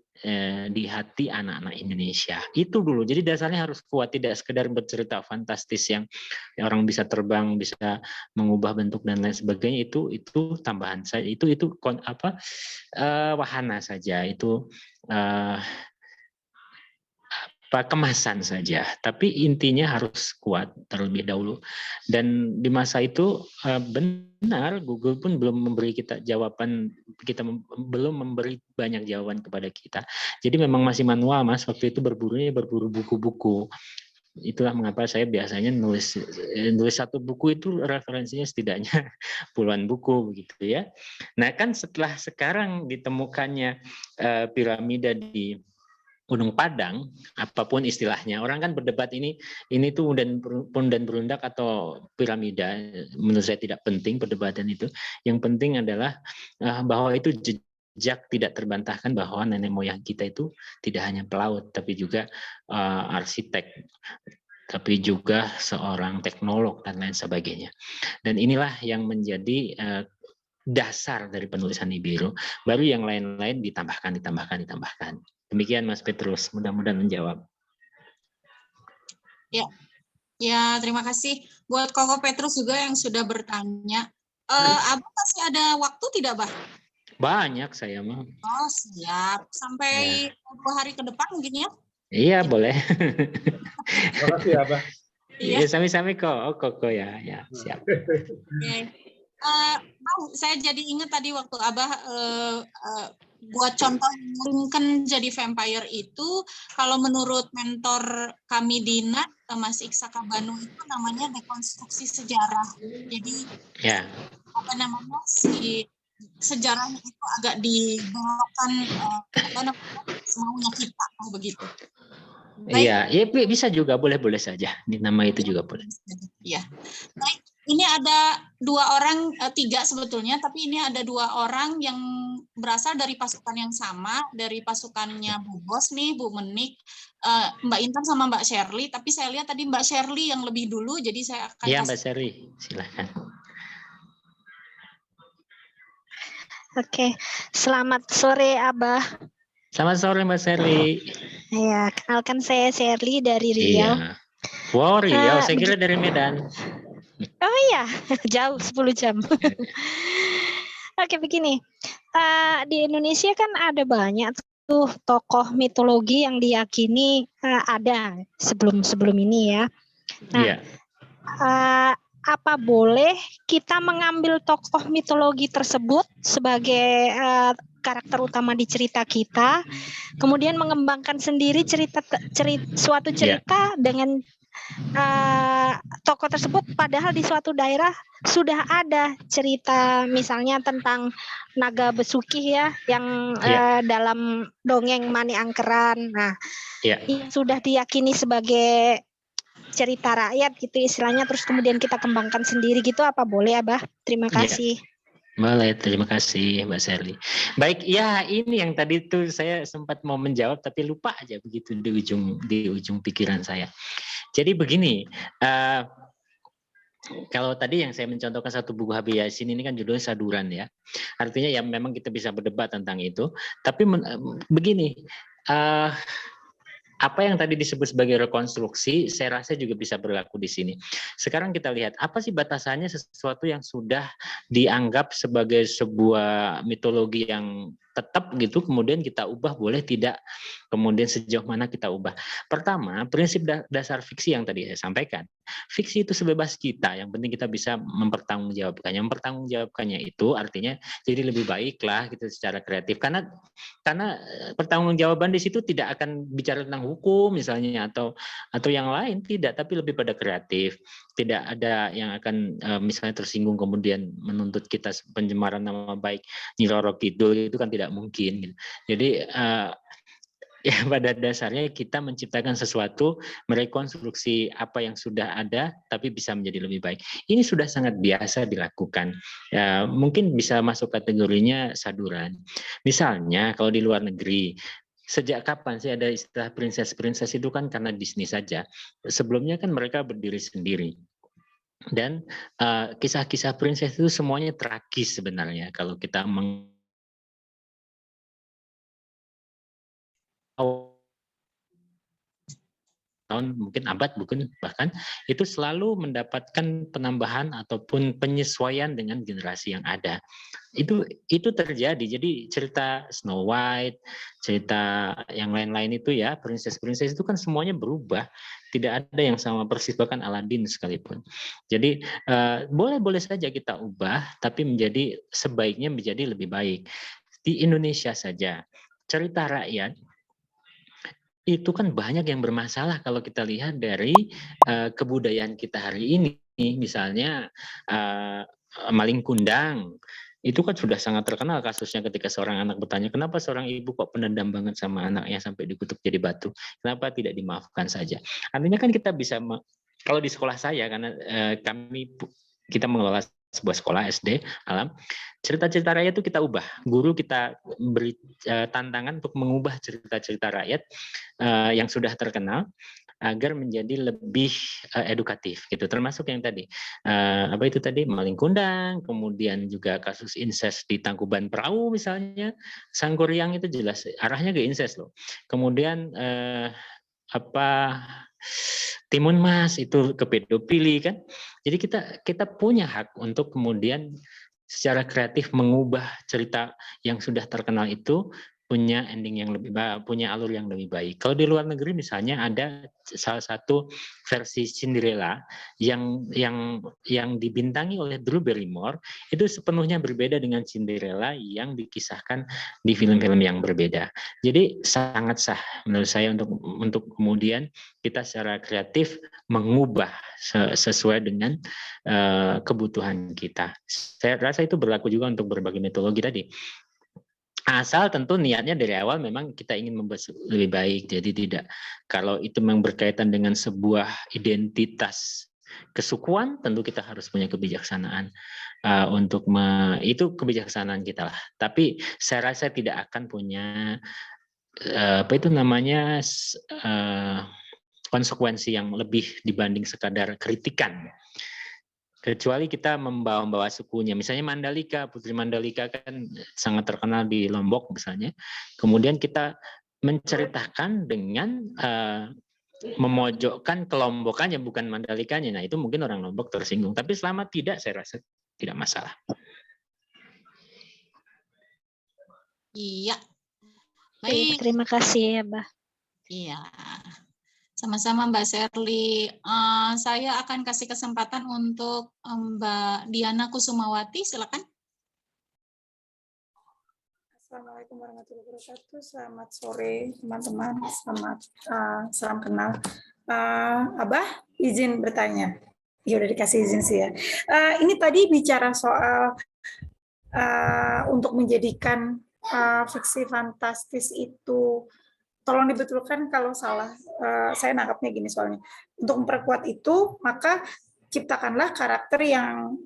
S1: hati anak-anak Indonesia. Itu dulu. Jadi dasarnya harus kuat, tidak sekedar bercerita fantastis yang orang bisa terbang, bisa mengubah bentuk dan lain sebagainya. Itu tambahan saja. Itu wahana saja. Itu kemasan saja, tapi intinya harus kuat terlebih dahulu. Dan di masa itu benar, Google pun belum memberi kita jawaban, belum memberi banyak jawaban kepada kita. Jadi memang masih manual, Mas. Waktu itu berburu buku-buku. Itulah mengapa saya biasanya nulis 1 buku itu referensinya setidaknya puluhan buku begitu ya. Nah, kan setelah sekarang ditemukannya piramida di Gunung Padang, apapun istilahnya, orang kan berdebat ini tuh pundan berundak atau piramida. Menurut saya tidak penting perdebatan itu. Yang penting adalah bahwa itu jejak tidak terbantahkan bahwa nenek moyang kita itu tidak hanya pelaut, tapi juga arsitek, tapi juga seorang teknolog dan lain sebagainya. Dan inilah yang menjadi dasar dari penulisan Nibiru. Baru yang lain-lain ditambahkan. Demikian Mas Petrus, mudah-mudahan menjawab.
S3: Ya, terima kasih buat Koko Petrus juga yang sudah bertanya. Abah masih ada waktu tidak, Bah?
S1: Banyak saya mah.
S3: Oh, siap. Sampai 2 hari ke depan mungkin ya?
S1: Iya, boleh.
S5: Terima kasih, Abah.
S1: Iya, sami-sami kok. Oh, Koko ya, siap.
S3: Okay. Bang, saya jadi ingat tadi waktu Abah buat contoh Lincoln jadi vampire itu, kalau menurut mentor kami di NAT, Mas Iksa Kabanu, itu namanya dekonstruksi sejarah. Jadi si sejarahnya itu agak dibelokkan semaunya kita, begitu.
S1: Iya, bisa juga, boleh saja. Di nama itu juga boleh.
S3: Iya. Baik. Ini ada 2 orang, 3 sebetulnya, tapi ini ada 2 orang yang berasal dari pasukan yang sama, dari pasukannya Bu Bos nih, Bu Menik, Mbak Intan sama Mbak Shirley, tapi saya lihat tadi Mbak Shirley yang lebih dulu, jadi saya akan
S1: Iya, Mbak Shirley, silakan.
S6: Oke, selamat sore Abah.
S1: Selamat sore Mbak Shirley.
S6: Ya, kenalkan saya Shirley dari Riau.
S1: Iya. Wow, Riau, saya kira dari Medan.
S6: Oh iya, jauh 10 jam. Oke, begini. Di Indonesia kan ada banyak tuh tokoh mitologi yang diyakini ada sebelum ini ya. Nah, apa boleh kita mengambil tokoh mitologi tersebut sebagai karakter utama di cerita kita, kemudian mengembangkan sendiri suatu cerita dengan tokoh tersebut, padahal di suatu daerah sudah ada cerita misalnya tentang naga besuki ya, yang dalam dongeng Mani Angkeran. Nah, ini sudah diyakini sebagai cerita rakyat gitu istilahnya, terus kemudian kita kembangkan sendiri gitu, apa boleh Abah? Terima kasih.
S1: Boleh, terima kasih Mbak Shirley. Baik, ya ini yang tadi tuh saya sempat mau menjawab tapi lupa aja begitu di ujung pikiran saya. Jadi begini, Kalau tadi yang saya mencontohkan satu buku Habib Yasin ini kan judulnya Saduran ya. Artinya ya memang kita bisa berdebat tentang itu. Tapi begini, apa yang tadi disebut sebagai rekonstruksi, saya rasa juga bisa berlaku di sini. Sekarang kita lihat, apa sih batasannya sesuatu yang sudah dianggap sebagai sebuah mitologi yang tetap gitu, kemudian kita ubah, boleh tidak, kemudian sejauh mana kita ubah. Pertama, prinsip dasar fiksi yang tadi saya sampaikan. Fiksi itu sebebas kita, yang penting kita bisa mempertanggungjawabkannya. Mempertanggungjawabkannya itu artinya jadi lebih baik lah gitu secara kreatif. Karena pertanggungjawaban di situ tidak akan bicara tentang hukum misalnya atau yang lain, tidak, tapi lebih pada kreatif. Tidak ada yang akan misalnya tersinggung kemudian menuntut kita pencemaran nama baik Nyi Roro Kidul, itu kan tidak mungkin gitu. Jadi ya pada dasarnya kita menciptakan sesuatu, merekonstruksi apa yang sudah ada, tapi bisa menjadi lebih baik. Ini sudah sangat biasa dilakukan. Ya, mungkin bisa masuk kategorinya saduran. Misalnya kalau di luar negeri, sejak kapan sih ada istilah princess itu kan karena Disney saja. Sebelumnya kan mereka berdiri sendiri. Dan kisah-kisah princess itu semuanya tragis sebenarnya kalau kita tahun mungkin abad bukan bahkan itu selalu mendapatkan penambahan ataupun penyesuaian dengan generasi yang ada. Itu terjadi. Jadi cerita Snow White, cerita yang lain-lain itu ya, princess itu kan semuanya berubah. Tidak ada yang sama persis, bahkan Aladdin sekalipun. Jadi boleh-boleh saja kita ubah, tapi sebaiknya menjadi lebih baik. Di Indonesia saja, cerita rakyat itu kan banyak yang bermasalah kalau kita lihat dari kebudayaan kita hari ini. Misalnya maling kundang, itu kan sudah sangat terkenal kasusnya ketika seorang anak bertanya, kenapa seorang ibu kok pendendam banget sama anaknya sampai dikutuk jadi batu, kenapa tidak dimaafkan saja. Artinya kan kita bisa, kalau di sekolah saya, karena kita mengelola sebuah sekolah SD alam, cerita-cerita rakyat itu kita ubah. Guru kita beri tantangan untuk mengubah cerita-cerita rakyat yang sudah terkenal agar menjadi lebih edukatif gitu. Termasuk yang tadi apa itu tadi, maling kundang, kemudian juga kasus incest di Tangkuban Perahu misalnya, Sangkuriang itu jelas arahnya ke incest loh. Kemudian Timun Mas itu ke pedofili kan. Jadi kita punya hak untuk kemudian secara kreatif mengubah cerita yang sudah terkenal itu punya ending yang lebih baik, punya alur yang lebih baik. Kalau di luar negeri misalnya ada salah satu versi Cinderella yang dibintangi oleh Drew Barrymore, itu sepenuhnya berbeda dengan Cinderella yang dikisahkan di film-film yang berbeda. Jadi sangat sah menurut saya untuk kemudian kita secara kreatif mengubah sesuai dengan kebutuhan kita. Saya rasa itu berlaku juga untuk berbagai mitologi tadi. Asal tentu niatnya dari awal memang kita ingin membuat lebih baik. Jadi tidak, kalau itu memang berkaitan dengan sebuah identitas kesukuan, tentu kita harus punya kebijaksanaan itu kebijaksanaan kita lah. Tapi saya rasa tidak akan punya konsekuensi yang lebih dibanding sekadar kritikan. Kecuali kita membawa sukunya. Misalnya Mandalika, Putri Mandalika kan sangat terkenal di Lombok misalnya. Kemudian kita menceritakan dengan memojokkan kelombokannya, bukan Mandalikanya. Nah itu mungkin orang Lombok tersinggung. Tapi selama tidak, saya rasa tidak masalah.
S3: Iya. Baik.
S6: Terima kasih ya, Mbak.
S3: Iya. Sama-sama Mbak Sherly. Saya akan kasih kesempatan untuk Mbak Diana Kusumawati, silakan.
S7: Assalamualaikum warahmatullahi wabarakatuh. Selamat sore teman-teman. Salam kenal. Abah, izin bertanya. Ya udah dikasih izin sih ya. Ini tadi bicara soal untuk menjadikan fiksi fantastis itu, tolong dibetulkan kalau salah, saya nangkapnya gini soalnya. Untuk memperkuat itu, maka ciptakanlah karakter yang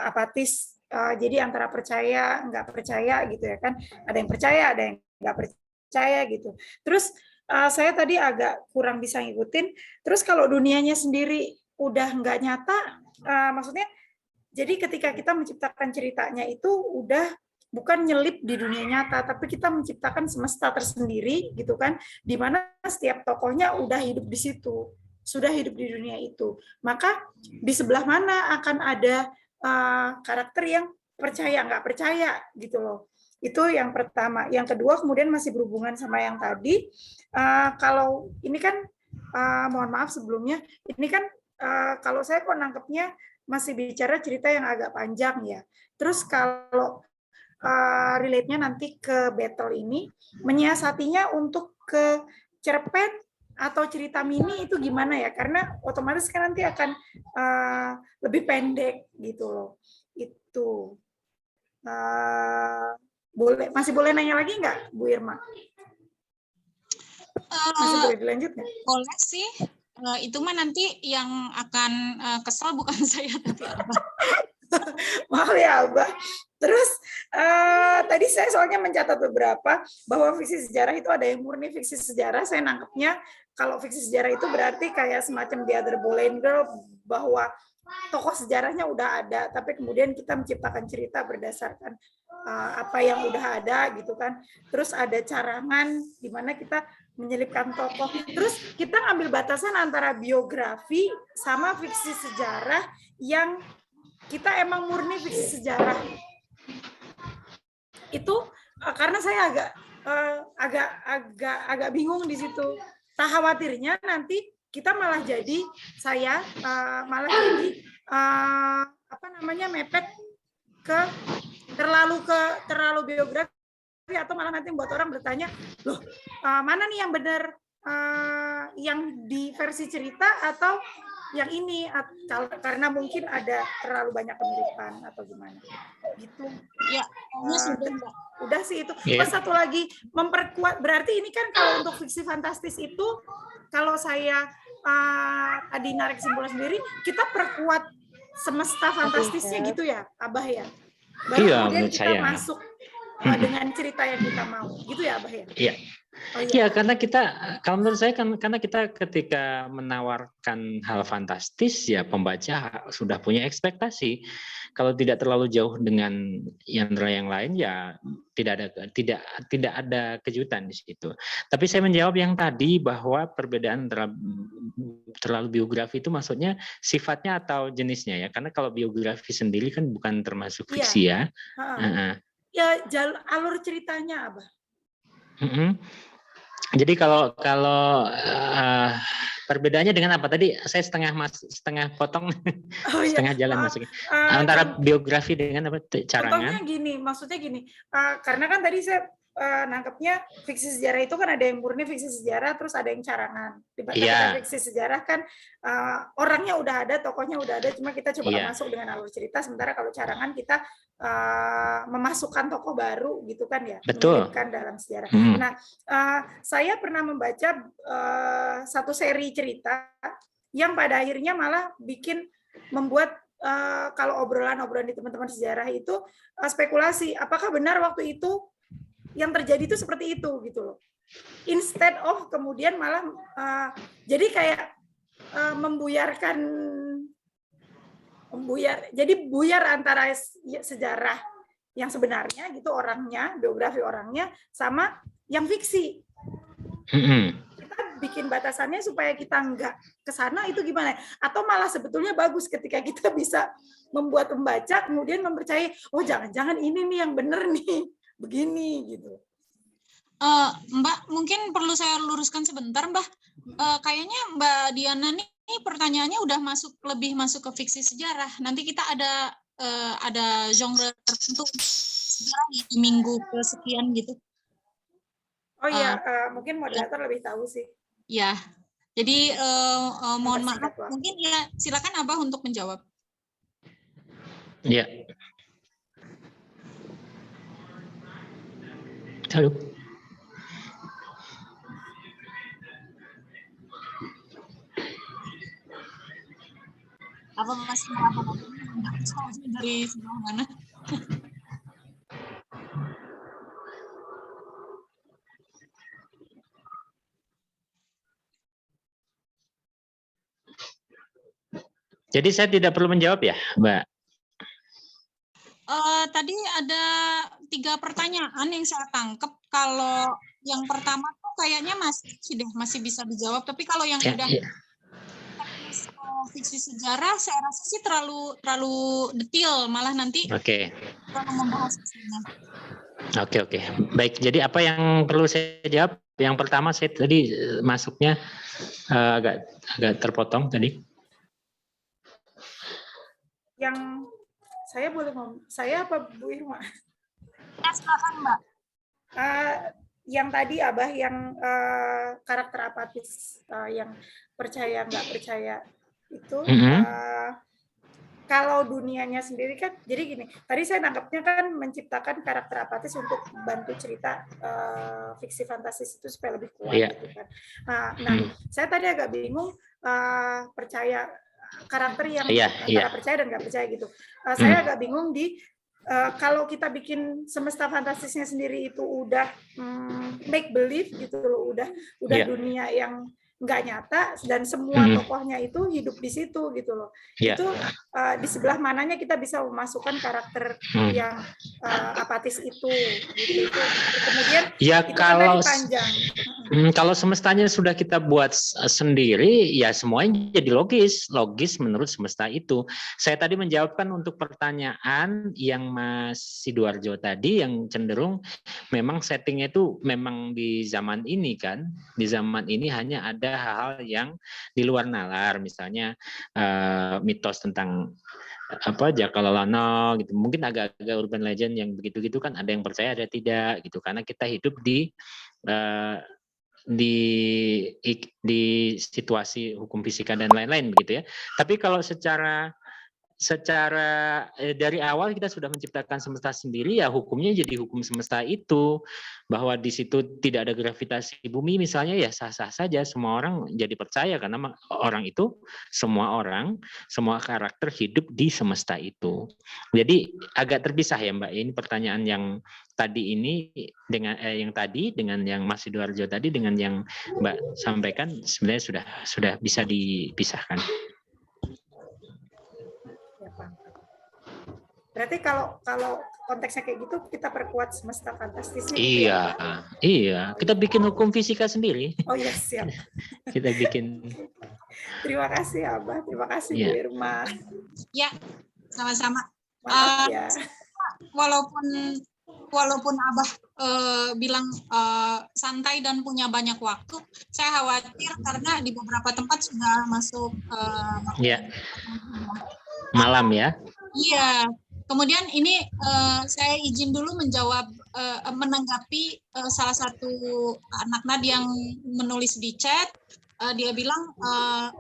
S7: apatis, jadi antara percaya, nggak percaya gitu ya kan. Ada yang percaya, ada yang nggak percaya gitu. Terus saya tadi agak kurang bisa ngikutin, terus kalau dunianya sendiri udah nggak nyata, maksudnya jadi ketika kita menciptakan ceritanya itu udah bukan nyelip di dunia nyata, tapi kita menciptakan semesta tersendiri gitu kan, di mana setiap tokohnya udah hidup di situ, sudah hidup di dunia itu. Maka di sebelah mana akan ada karakter yang percaya nggak percaya gitu loh. Itu yang pertama. Yang kedua kemudian masih berhubungan sama yang tadi. Kalau ini kan mohon maaf sebelumnya, ini kan kalau saya kok nangkepnya masih bicara cerita yang agak panjang ya. Terus kalau relate-nya nanti ke battle ini, menyiasatinya untuk ke cerpen atau cerita mini itu gimana ya? Karena otomatis kan nanti akan lebih pendek gitu loh. Itu masih boleh nanya lagi nggak, Bu Irma? Masih boleh dilanjut nggak?
S3: Boleh sih. Itu mah nanti yang akan kesal bukan saya tapi apa.
S7: Maaf ya Abah. Terus tadi saya soalnya mencatat beberapa bahwa fiksi sejarah itu ada yang murni fiksi sejarah. Saya nangkepnya kalau fiksi sejarah itu berarti kayak semacam The Other Boleyn Girl, bahwa tokoh sejarahnya udah ada, tapi kemudian kita menciptakan cerita berdasarkan apa yang udah ada gitu kan. Terus ada carangan di mana kita menyelipkan tokoh. Terus kita ngambil batasan antara biografi sama fiksi sejarah yang kita emang murni fiksi sejarah. Itu karena saya agak bingung di situ. Tak khawatirnya nanti kita malah jadi mepet ke terlalu biografi, atau malah nanti buat orang bertanya, loh mana nih yang benar, yang di versi cerita atau yang ini, karena mungkin ada terlalu banyak kemiripan atau gimana gitu ya. Udah sih itu. Terus satu lagi, memperkuat, berarti ini kan kalau untuk fiksi fantastis itu, kalau saya tadi narik kesimpulan sendiri, kita perkuat semesta fantastisnya gitu ya Abah ya, baru kemudian kita masuk dengan cerita yang kita mau gitu ya Abah ya.
S1: Iya. Oh, iya. Ya, karena kalau menurut saya karena kita ketika menawarkan hal fantastis, ya pembaca sudah punya ekspektasi. Kalau tidak terlalu jauh dengan genre yang lain, ya tidak ada kejutan di situ. Tapi saya menjawab yang tadi bahwa perbedaan terlalu biografi itu maksudnya sifatnya atau jenisnya ya. Karena kalau biografi sendiri kan bukan termasuk fiksi ya.
S7: Ya alur ceritanya Abah.
S1: Jadi kalau perbedaannya dengan apa tadi? Saya setengah potong, setengah jalan masuknya. Antara biografi dengan apa? Carangan.
S7: Contohnya gini, maksudnya gini, karena kan tadi saya nangkepnya fiksi sejarah itu kan ada yang murni fiksi sejarah, terus ada yang carangan. Di fiksi sejarah kan orangnya udah ada, tokohnya udah ada, cuma kita coba masuk dengan alur cerita. Sementara kalau carangan kita memasukkan tokoh baru gitu kan ya, menyelipkan dalam sejarah. Nah, saya pernah membaca satu seri cerita yang pada akhirnya malah membuat kalau obrolan di teman-teman sejarah itu spekulasi, apakah benar waktu itu yang terjadi itu seperti itu gitu loh. Instead of kemudian malah jadi kayak jadi buyar antara sejarah yang sebenarnya gitu orangnya, biografi orangnya sama yang fiksi. Kita bikin batasannya supaya kita nggak ke sana, itu gimana? Atau malah sebetulnya bagus ketika kita bisa membuat pembaca kemudian mempercayai, oh jangan-jangan ini nih yang benar nih, begini gitu.
S3: Mbak, mungkin perlu saya luruskan sebentar, Mbak. Kayaknya Mbak Diana nih pertanyaannya udah lebih masuk ke fiksi sejarah. Nanti kita ada genre tertentu sejarah di minggu kesekian gitu.
S7: Oh iya, mungkin moderator lebih tahu sih.
S3: Ya, jadi mohon maaf. Mungkin ya silakan Abah untuk menjawab.
S1: Iya. Halo.
S3: Apa masih dari sebelah mana?
S1: Jadi saya tidak perlu menjawab ya, Mbak?
S3: Tadi ada 3 pertanyaan yang saya tangkap. Kalau yang pertama tuh kayaknya masih bisa dijawab. Tapi kalau yang udah teknis fiksi sejarah, saya rasa sih terlalu detail. Malah nanti terlalu membahas isinya.
S1: Oke. Baik, jadi apa yang perlu saya jawab? Yang pertama saya tadi masuknya agak terpotong tadi.
S7: Yang saya boleh ngomong, saya apa Bu Irma?
S3: Ya, silakan Mbak.
S7: Yang tadi Abah yang karakter apatis, yang percaya nggak percaya itu, kalau dunianya sendiri kan, jadi gini, tadi saya nangkapnya kan menciptakan karakter apatis untuk bantu cerita fiksi fantastis itu supaya lebih kuat, gitu kan. Nah, saya tadi agak bingung percaya karakter yang antara percaya dan nggak percaya gitu. Saya agak bingung di kalau kita bikin semesta fantastisnya sendiri itu udah make believe gitu loh, udah dunia yang nggak nyata dan semua tokohnya itu hidup di situ gitu loh. Itu di sebelah mananya kita bisa memasukkan karakter yang apatis itu gitu. Kemudian itu
S1: kalau
S7: panjang.
S1: Kalau semestanya sudah kita buat sendiri, ya semuanya jadi logis menurut semesta itu. Saya tadi menjawabkan untuk pertanyaan yang Mas Sidoarjo tadi, yang cenderung memang settingnya itu memang di zaman ini kan, di zaman ini hanya ada hal-hal yang di luar nalar, misalnya mitos tentang Jakalalana gitu, mungkin agak-agak urban legend yang begitu-gitu kan, ada yang percaya ada tidak gitu, karena kita hidup di situasi hukum fisika dan lain-lain begitu ya. Tapi kalau secara dari awal kita sudah menciptakan semesta sendiri, ya hukumnya jadi hukum semesta itu, bahwa di situ tidak ada gravitasi bumi misalnya, ya sah-sah saja, semua orang jadi percaya karena orang itu, semua karakter hidup di semesta itu. Jadi agak terpisah ya Mbak, ini pertanyaan yang tadi ini dengan dengan yang Mas Sidoarjo tadi dengan yang Mbak sampaikan sebenarnya sudah bisa dipisahkan.
S7: Berarti kalau konteksnya kayak gitu, kita perkuat semesta fantastisnya.
S1: Iya. Kita bikin hukum fisika sendiri.
S7: Oh iya, siap.
S1: Kita bikin.
S7: Terima kasih Abah, terima kasih Bu Irma.
S3: Ya, sama-sama.
S7: Ya.
S3: Walaupun Abah bilang santai dan punya banyak waktu, saya khawatir karena di beberapa tempat sudah masuk
S1: malam ya.
S3: Iya. Kemudian ini saya izin dulu menanggapi salah satu anak Nad yang menulis di chat. Dia bilang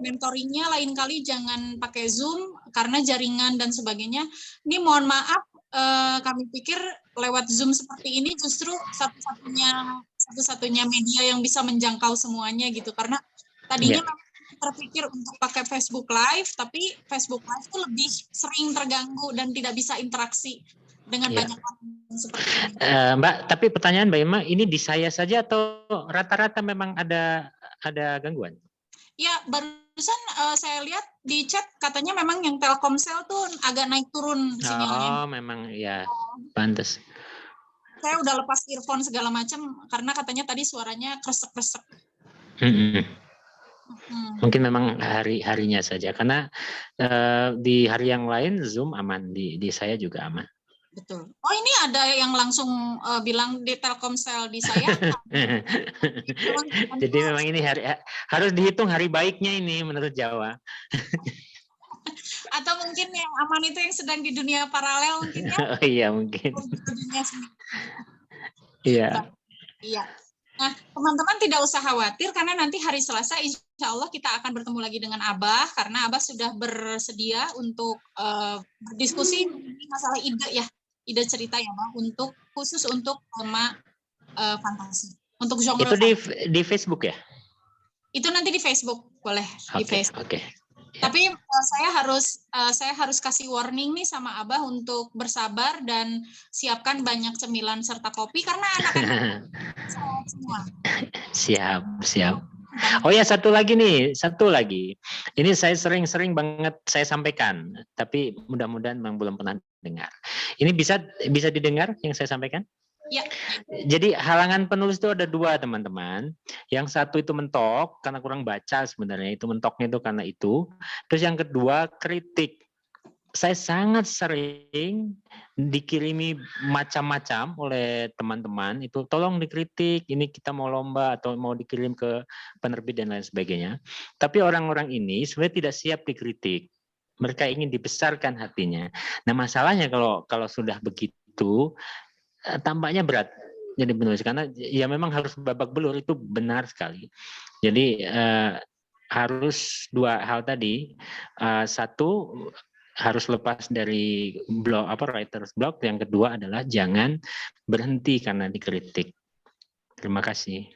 S3: mentoringnya lain kali jangan pakai Zoom karena jaringan dan sebagainya. Ini mohon maaf, kami pikir lewat Zoom seperti ini justru satu-satunya media yang bisa menjangkau semuanya gitu. Karena tadinya terpikir untuk pakai Facebook Live, tapi Facebook Live itu lebih sering terganggu dan tidak bisa interaksi dengan banyak orang seperti ini.
S1: Mbak, tapi pertanyaan Mbak Irma, ini di saya saja atau rata-rata memang ada gangguan?
S3: Ya, barusan saya lihat di chat katanya memang yang Telkomsel tuh agak naik turun sinyalnya.
S1: Oh, memang ya, pantas.
S3: Saya udah lepas earphone segala macam karena katanya tadi suaranya kresek-kresek.
S1: Mungkin memang harinya saja, karena di hari yang lain Zoom aman, di saya juga aman.
S3: Betul. Oh, ini ada yang langsung bilang di Telkomsel di saya.
S1: Jadi memang ini harus dihitung hari baiknya ini menurut Jawa.
S3: Atau mungkin yang aman itu yang sedang di dunia paralel mungkin ya?
S1: Oh iya mungkin. Iya.
S3: Iya. Nah, teman-teman tidak usah khawatir karena nanti hari Selasa insya Allah kita akan bertemu lagi dengan Abah karena Abah sudah bersedia untuk berdiskusi masalah ide cerita ya Bang, khusus untuk tema fantasi, untuk genre.
S1: Itu di Facebook ya?
S3: Itu nanti di Facebook, boleh di Facebook.
S1: Oke.
S3: Tapi saya harus kasih warning nih sama Abah untuk bersabar dan siapkan banyak cemilan serta kopi karena anak-anak semua.
S1: Siap. Oh ya, satu lagi nih, satu lagi. Ini saya sering-sering banget saya sampaikan, tapi mudah-mudahan memang belum pernah dengar. Ini bisa didengar yang saya sampaikan?
S3: Ya.
S1: Jadi halangan penulis itu ada dua, teman-teman. Yang satu itu mentok karena kurang baca sebenarnya, itu mentoknya itu karena itu. Terus yang kedua kritik. Saya sangat sering dikirimi macam-macam oleh teman-teman, itu tolong dikritik, ini kita mau lomba atau mau dikirim ke penerbit dan lain sebagainya. Tapi orang-orang ini sebenarnya tidak siap dikritik. Mereka ingin dibesarkan hatinya. Nah, masalahnya kalau sudah begitu, tampaknya berat jadi penulis, karena ya memang harus babak belur, itu benar sekali. Jadi harus dua hal tadi. Satu, harus lepas dari writer's block. Yang kedua adalah jangan berhenti karena dikritik. Terima kasih.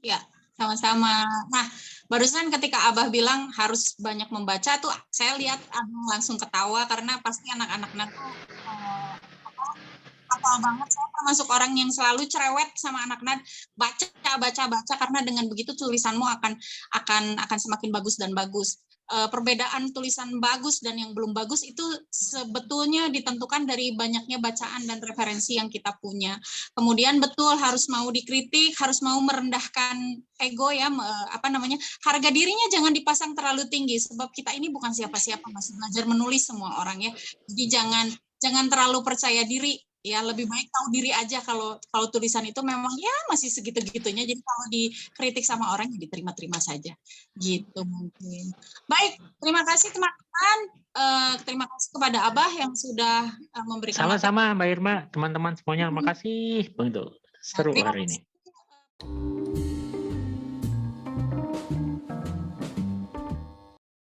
S3: Ya, sama-sama. Nah, barusan ketika Abah bilang harus banyak membaca tuh, saya lihat Abah langsung ketawa karena pasti anak-anaknya tuh hafal banget. Saya termasuk orang yang selalu cerewet sama anak-anak, baca karena dengan begitu tulisanmu akan semakin bagus dan bagus. Perbedaan tulisan bagus dan yang belum bagus itu sebetulnya ditentukan dari banyaknya bacaan dan referensi yang kita punya. Kemudian betul harus mau dikritik, harus mau merendahkan ego ya, harga dirinya jangan dipasang terlalu tinggi sebab kita ini bukan siapa-siapa, masih belajar menulis semua orang ya. Jadi jangan terlalu percaya diri. Ya, lebih baik tahu diri aja kalau tulisan itu memang ya masih segitu-gitunya. Jadi kalau dikritik sama orang ya diterima-terima saja. Gitu mungkin. Baik, terima kasih teman-teman. Terima kasih kepada Abah yang sudah memberikan.
S1: Sama-sama Mbak Irma, teman-teman semuanya. Makasih. Begitu. Seru hari ini.